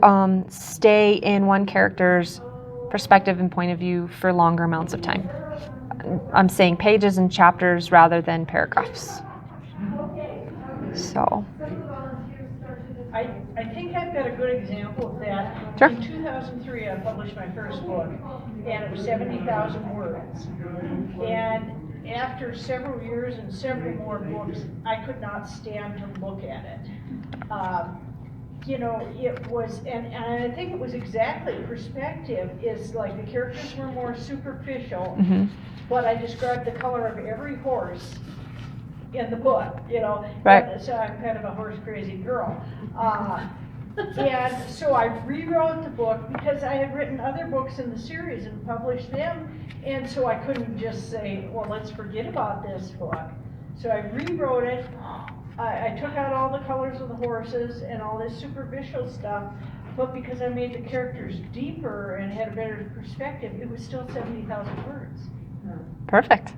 stay in one character's perspective and point of view for longer amounts of time. I'm saying pages and chapters rather than paragraphs. So. I think I've got a good example of that. Sure. In 2003, I published my first book, and it was 70,000 words. And after several years and several more books, I could not stand to look at it. You know, it was, and I think it was exactly perspective, is like the characters were more superficial, but I described the color of every horse in the book, you know. Right. And so I'm kind of a horse crazy girl. And so I rewrote the book because I had written other books in the series and published them, and so I couldn't just say, well, let's forget about this book. So I rewrote it. I took out all the colors of the horses and all this superficial stuff, but because I made the characters deeper and had a better perspective, it was still 70,000 words. Perfect.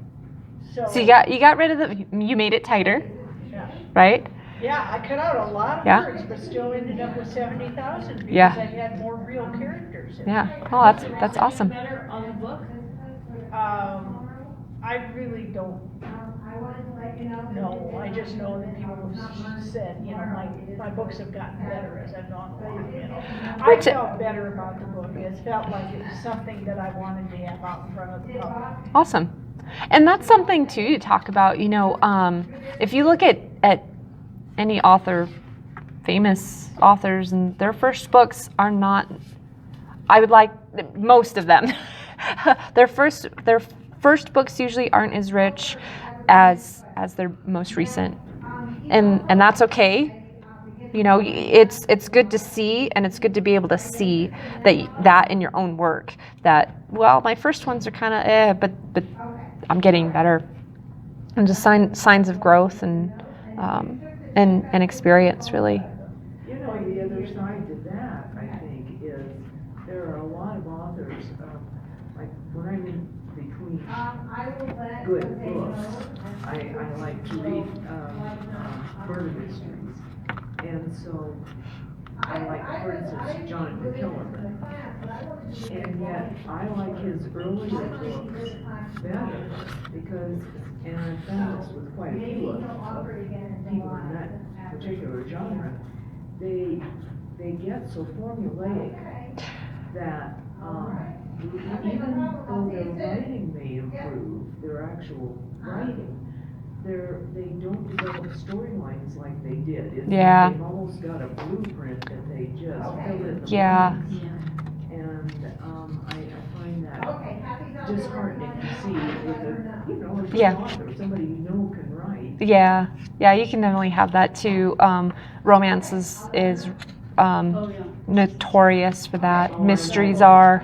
So So you got rid of you made it tighter, yeah. right? Yeah, I cut out a lot of Yeah. words, but still ended up with 70,000 because Yeah. I had more real characters in Yeah. it. Oh, that's awesome. Better on the book? I really don't know. I just know that people have said, you know, my books have gotten better as I've gone along, you know. I felt better about the book. It felt like it was something that I wanted to have out in front of the public. Awesome. And that's something too to talk about, you know, if you look at any author, famous authors, and their first books are not, I would like most of them, their first books usually aren't as rich as their most recent. And that's okay. You know, it's good to see, and it's good to be able to see that in your own work, that, well, my first ones are kind of but I'm getting better, and just signs of growth and experience, really. You know, the other side to that, I think, is there are a lot of authors, like when I'm in between good books, I like to read murder mysteries. And so I like, for instance, Jonathan Killerman. And yet I like his earlier books better because, and I've found this with quite a few of people in that particular genre, they get so formulaic that even though their writing may improve, their actual writing, they don't develop storylines like they did. It's Yeah. like they've almost got a blueprint that they just fill in the Yeah. blanks. And I find that disheartening to see with a, you know, a good Yeah. author, somebody you know can write. Yeah, you can definitely have that too. Romance is Oh, yeah. notorious for that. Mysteries are.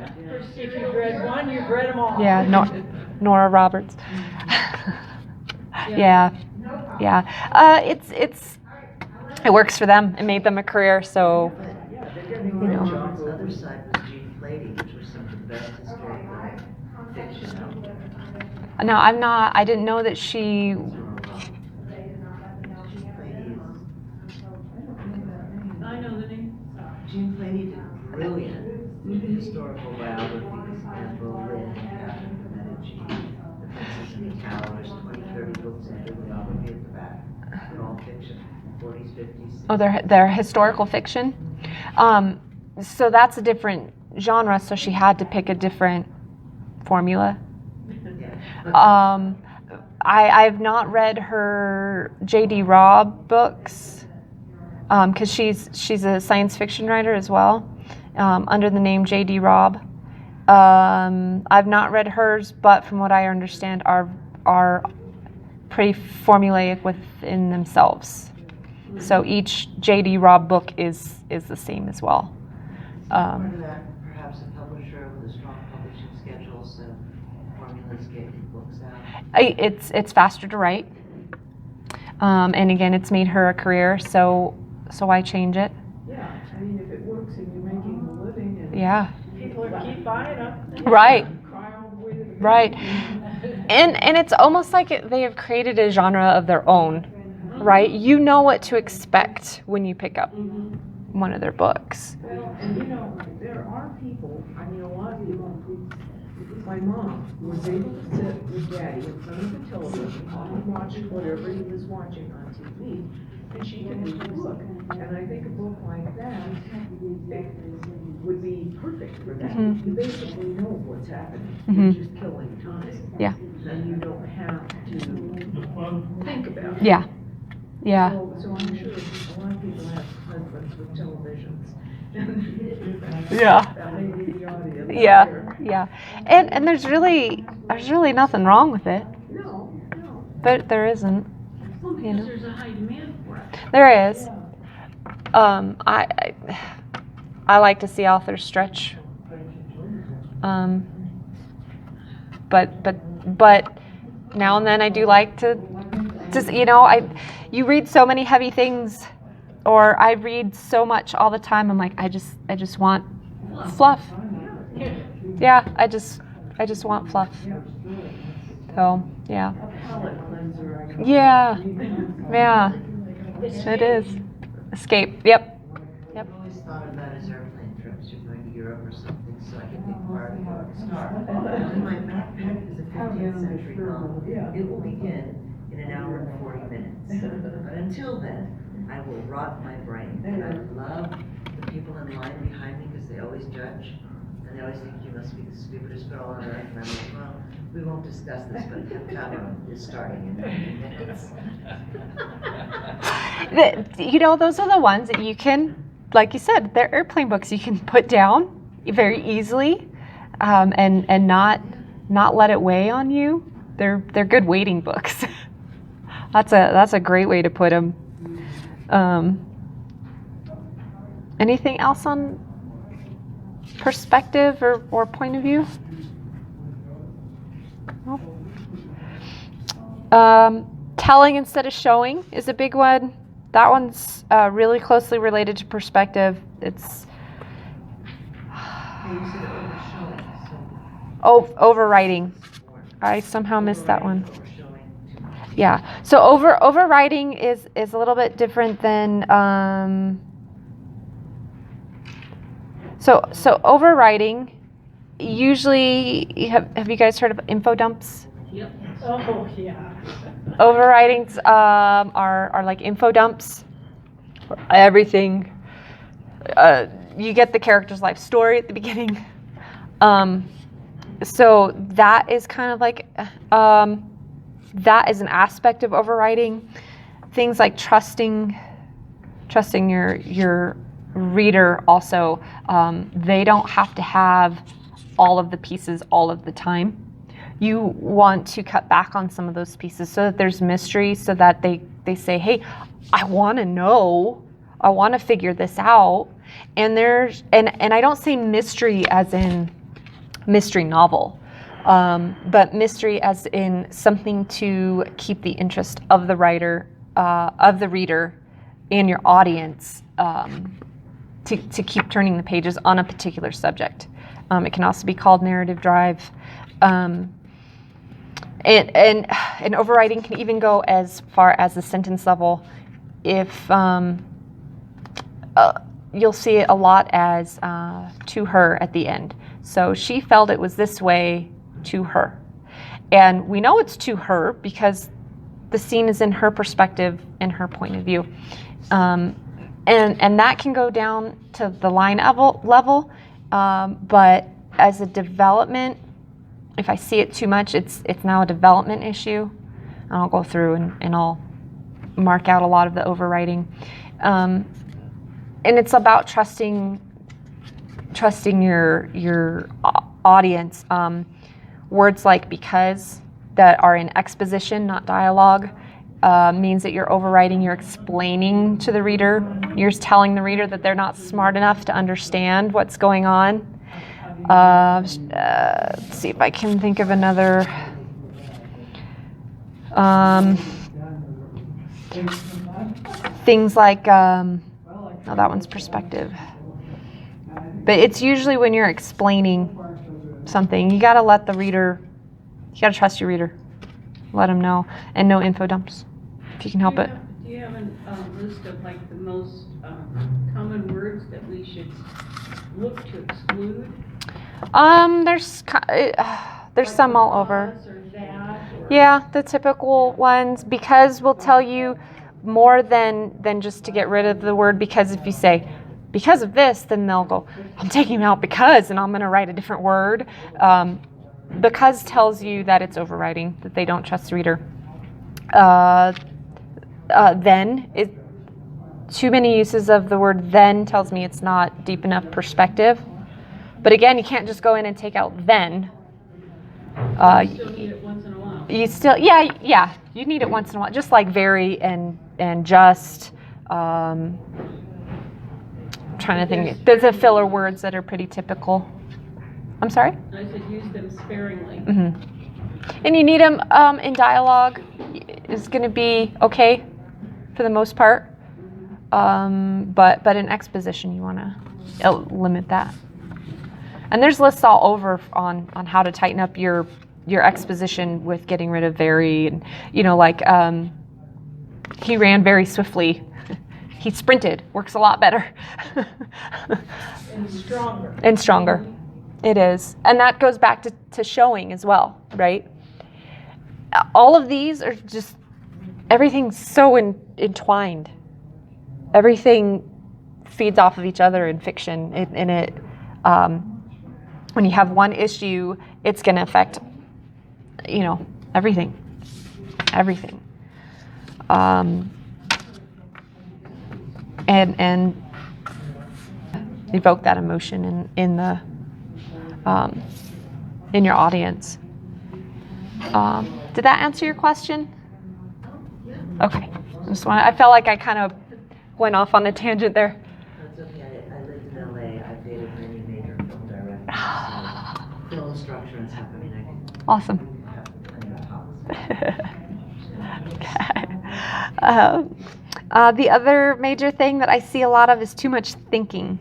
If you've read one, you've read them all. Yeah, Nora Roberts. Yeah. It works for them. It made them a career, so Yeah, they're getting You know. John's other side was Jean Plady, which was some of the best historical fiction out there. no, I didn't know that she. Jean Plady I know the name. Jean Plady did brilliant historical biographies, Anne Boleyn, Catherine de' Medici, The Princess and the Towers, 20, 30 books of bibliography at the back. They're all fiction, 40s, 50s. Oh, they're historical fiction. So that's a different genre. So she had to pick a different formula. Yeah. I've not read her J.D. Robb books because she's a science fiction writer as well, under the name J.D. Robb. I've not read hers, but from what I understand, are pretty formulaic within themselves. So each J.D. Robb book is the same as well. Part of that, perhaps a publisher with a strong publishing schedule, so formulas get your books out. It's faster to write, and again, it's made her a career. So I change it. Yeah, I mean, if it works and you're making a living and. Yeah. People keep buying them. Right. Cry all the way to the bank. Right. And it's almost like they have created a genre of their own. right? You know what to expect when you pick up one of their books. Well, and there are people, I mean, a lot of people, my mom was able to sit with Daddy in front of the television and watch whatever he was watching on TV, and she could read the book. And I think a book like that, it would be perfect for that. You basically know what's happening, you're just killing time. Yeah. And you don't have to think about it. Yeah. Yeah. So I'm sure a lot of people have husbands with televisions. Yeah. That may be the audience Yeah. there. Yeah. And there's really nothing wrong with it. No. There isn't. Well, You know. because there's a high demand for it. There is. I like to see authors stretch. But now and then I do like to just, you read so many heavy things, or I read so much all the time. I'm like, I just want fluff. Yeah, I just want fluff. So, yeah. Palate cleanser, I guess. Yeah. It is. Escape. Yep. I've always thought about as airplane trips, you're going to Europe or something, so I can take part of the star. And my backpack is a 15th century novel. It will begin in an hour and 40 minutes. But until then, I will rot my brain. And I love the people in line behind me because they always judge. And they always think you must be the stupidest girl on earth. And I'm like, well, we won't discuss this, but the timer is starting in 15 minutes. Those are the ones that you can, like you said, they're airplane books you can put down very easily, and not let it weigh on you. They're good waiting books. That's a great way to put them. Anything else on perspective or point of view? Telling instead of showing is a big one. That one's really closely related to perspective. It's overwriting. I somehow missed that one. Yeah. So overwriting is a little bit different than so overwriting. Usually, have you guys heard of info dumps? Yep. Oh, yeah. Overwritings are like info dumps. Everything. You get the character's life story at the beginning. So that is kind of like that is an aspect of overwriting. Things like trusting your reader also. They don't have to have all of the pieces all of the time. You want to cut back on some of those pieces so that there's mystery, so that they say, hey, I want to know, I want to figure this out. And and I don't say mystery as in mystery novel, but mystery as in something to keep the interest of the writer, of the reader, and your audience, to keep turning the pages on a particular subject. It can also be called narrative drive. And overwriting can even go as far as the sentence level. If you'll see it a lot as to her at the end. So she felt it was this way to her. And we know it's to her because the scene is in her perspective and her point of view. And that can go down to the line level. But as a development, if I see it too much, it's now a development issue. And I'll go through and I'll mark out a lot of the overwriting. And it's about trusting your audience. Words like because that are in exposition, not dialogue, means that you're overwriting, you're explaining to the reader. You're telling the reader that they're not smart enough to understand what's going on. Let's see if I can think of another. Things like, that one's perspective. But it's usually when you're explaining something, you got to let the reader, you got to trust your reader. Let them know. And no info dumps, if you can help it. Do you list of like the most common words that we should look to exclude? There's Like some all over. because or that, or- Yeah, the typical ones. Because will tell you more than just to get rid of the word because. If you say because of this, then they'll go, I'm taking out because and I'm going to write a different word. Because tells you that it's overwriting, that they don't trust the reader. Then, too many uses of the word then tells me it's not deep enough perspective. But again, you can't just go in and take out then. You still need it once in a while. You still, yeah, you need it once in a while, just like very and just. I'm trying to think. There's a filler words that are pretty typical. I'm sorry? I said use them sparingly. Mm-hmm. And you need them in dialogue. Is going to be okay for the most part. But in exposition, you want to limit that. And there's lists all over on how to tighten up your exposition with getting rid of very, and like he ran very swiftly. He sprinted. Works a lot better. And stronger. And stronger. It is. And that goes back to showing as well, right? All of these are just, everything's so entwined. Everything feeds off of each other in fiction. When you have one issue, it's going to affect, everything. Everything. And evoke that emotion in your audience. Did that answer your question? Okay. I felt like I kind of went off on a tangent there. That's okay. I lived in LA. I've dated many major film directors. So film structure and stuff. I mean, Awesome. I have plenty of thoughts. Okay. The other major thing that I see a lot of is too much thinking.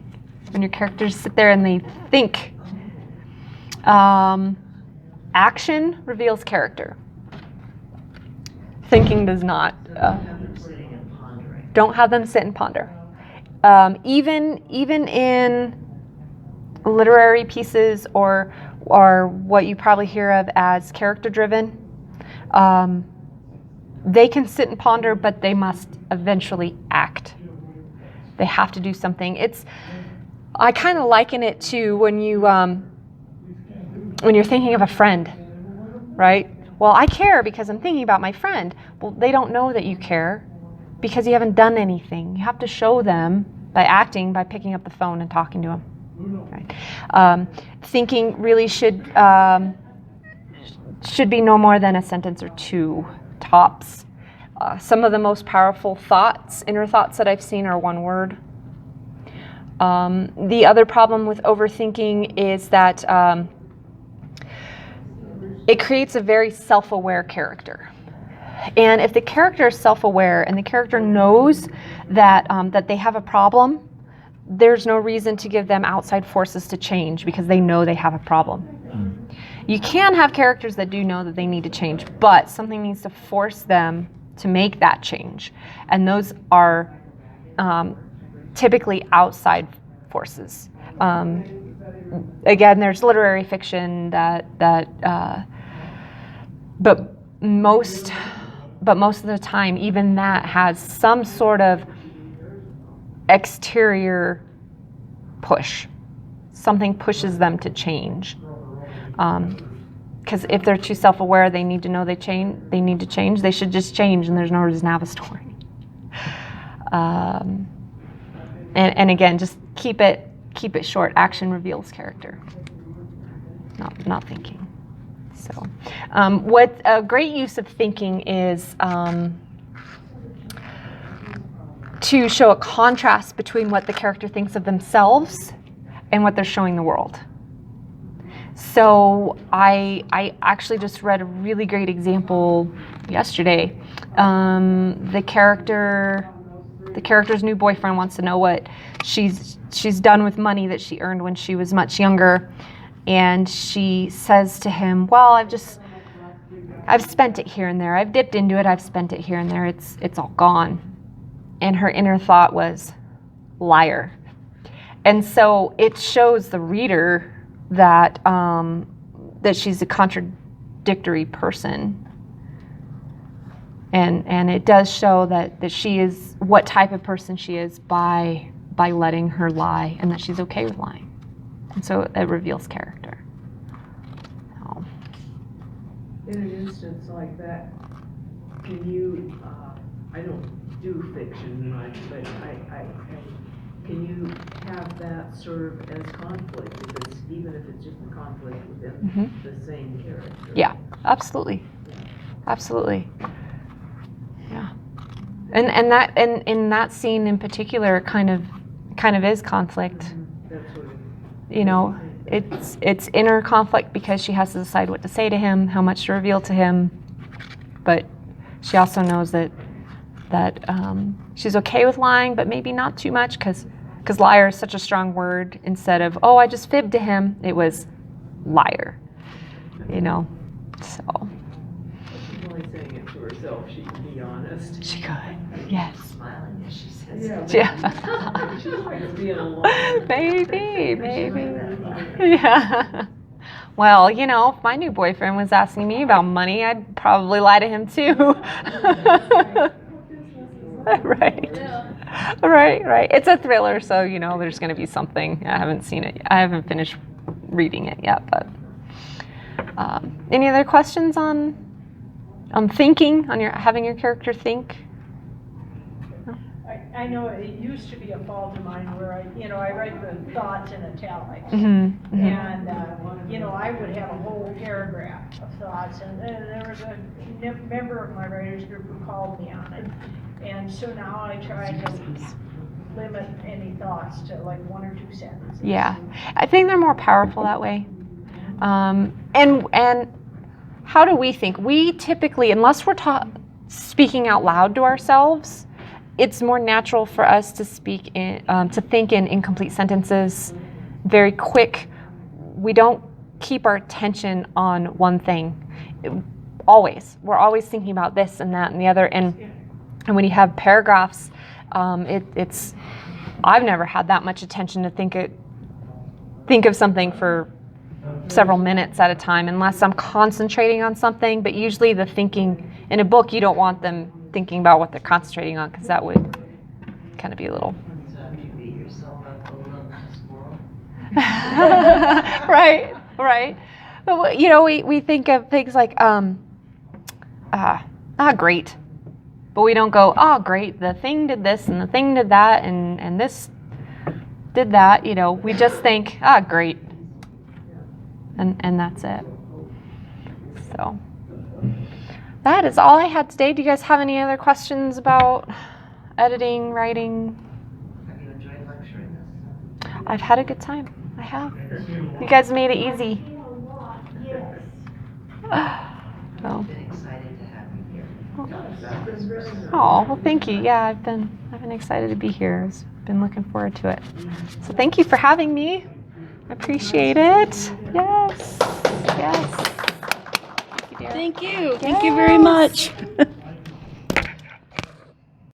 When your characters sit there and they think. Action reveals character. Thinking does not. Have them sitting and pondering. Don't have them sit and ponder. Even in literary pieces or what you probably hear of as character-driven, they can sit and ponder, but they must eventually act. They have to do something. I kind of liken it to when you're thinking of a friend, right? Well, I care because I'm thinking about my friend. Well, they don't know that you care because you haven't done anything. You have to show them by acting, by picking up the phone and talking to them. Right? Thinking really should be no more than a sentence or two, tops. Some of the most powerful inner thoughts that I've seen are one word. The other problem with overthinking is that it creates a very self-aware character. And if the character is self-aware and the character knows that they have a problem, there's no reason to give them outside forces to change because they know they have a problem. You can have characters that do know that they need to change, but something needs to force them to make that change. And those are typically outside forces. Again, there's literary fiction but most of the time, even that has some sort of exterior push. Something pushes them to change. Because if they're too self-aware, they need to know they need to change. They should just change, and there's no reason to have a story. And again, just keep it short. Action reveals character, not thinking. So, what a great use of thinking is to show a contrast between what the character thinks of themselves and what they're showing the world. So I actually just read a really great example yesterday. The character's new boyfriend wants to know what she's done with money that she earned when she was much younger. And she says to him, well, I've spent it here and there. I've dipped into it. I've spent it here and there. It's all gone. and her inner thought was liar. And so it shows the reader that that she's a contradictory person. And it does show that she is what type of person she is by letting her lie, and that she's okay with lying. And so it reveals character. So. In an instance like that, can you, I don't do fiction much, but can you have that serve as conflict, even if it's just a conflict within the same character? Yeah, absolutely. Absolutely. Yeah. And that in that scene in particular kind of is conflict. That's what You know, it's inner conflict because she has to decide what to say to him, how much to reveal to him, but she also knows that she's okay with lying, but maybe not too much, because liar is such a strong word. Instead of, oh, I just fibbed to him, it was liar, you know. So she's only saying it to herself, she can be honest. she could, yes. Smiling as she says it. Yeah. She's like being alone. Maybe. Yeah. Well, you know, if my new boyfriend was asking me about money, I'd probably lie to him too. Right. It's a thriller, so, you know, there's going to be something. I haven't seen it. I haven't finished reading it yet, but any other questions on thinking, on having your character think? I know it used to be a fault of mine where I write the thoughts in italics. And, I would have a whole paragraph of thoughts, and then there was a member of my writers group who called me on it. And so now I try to limit any thoughts to like 1 or 2 sentences. Yeah, I think they're more powerful that way. And how do we think? We typically, unless we're speaking out loud to ourselves, it's more natural for us to think in incomplete sentences, very quick. We don't keep our attention on one thing. We're always thinking about this and that and the other. And when you have paragraphs, it's. I've never had that much attention to think of something for several minutes at a time, unless I'm concentrating on something. But usually, the thinking in a book, you don't want them thinking about what they're concentrating on, because that would kind of be a little. You beat yourself up a little squirrel. Right. But we think of things like great, but we don't go, great, the thing did this and the thing did that and this did that. We just think, great, and that's it. So that is all I had today. Do you guys have any other questions about editing, writing? Have you enjoyed lecturing this? I've had a good time. I have. You guys made it easy. So. I've been excited to have you here. Oh, well, thank you. Yeah, I've been excited to be here. I've been looking forward to it. So thank you for having me. I appreciate it. Yes. Thank you. Thank you very much.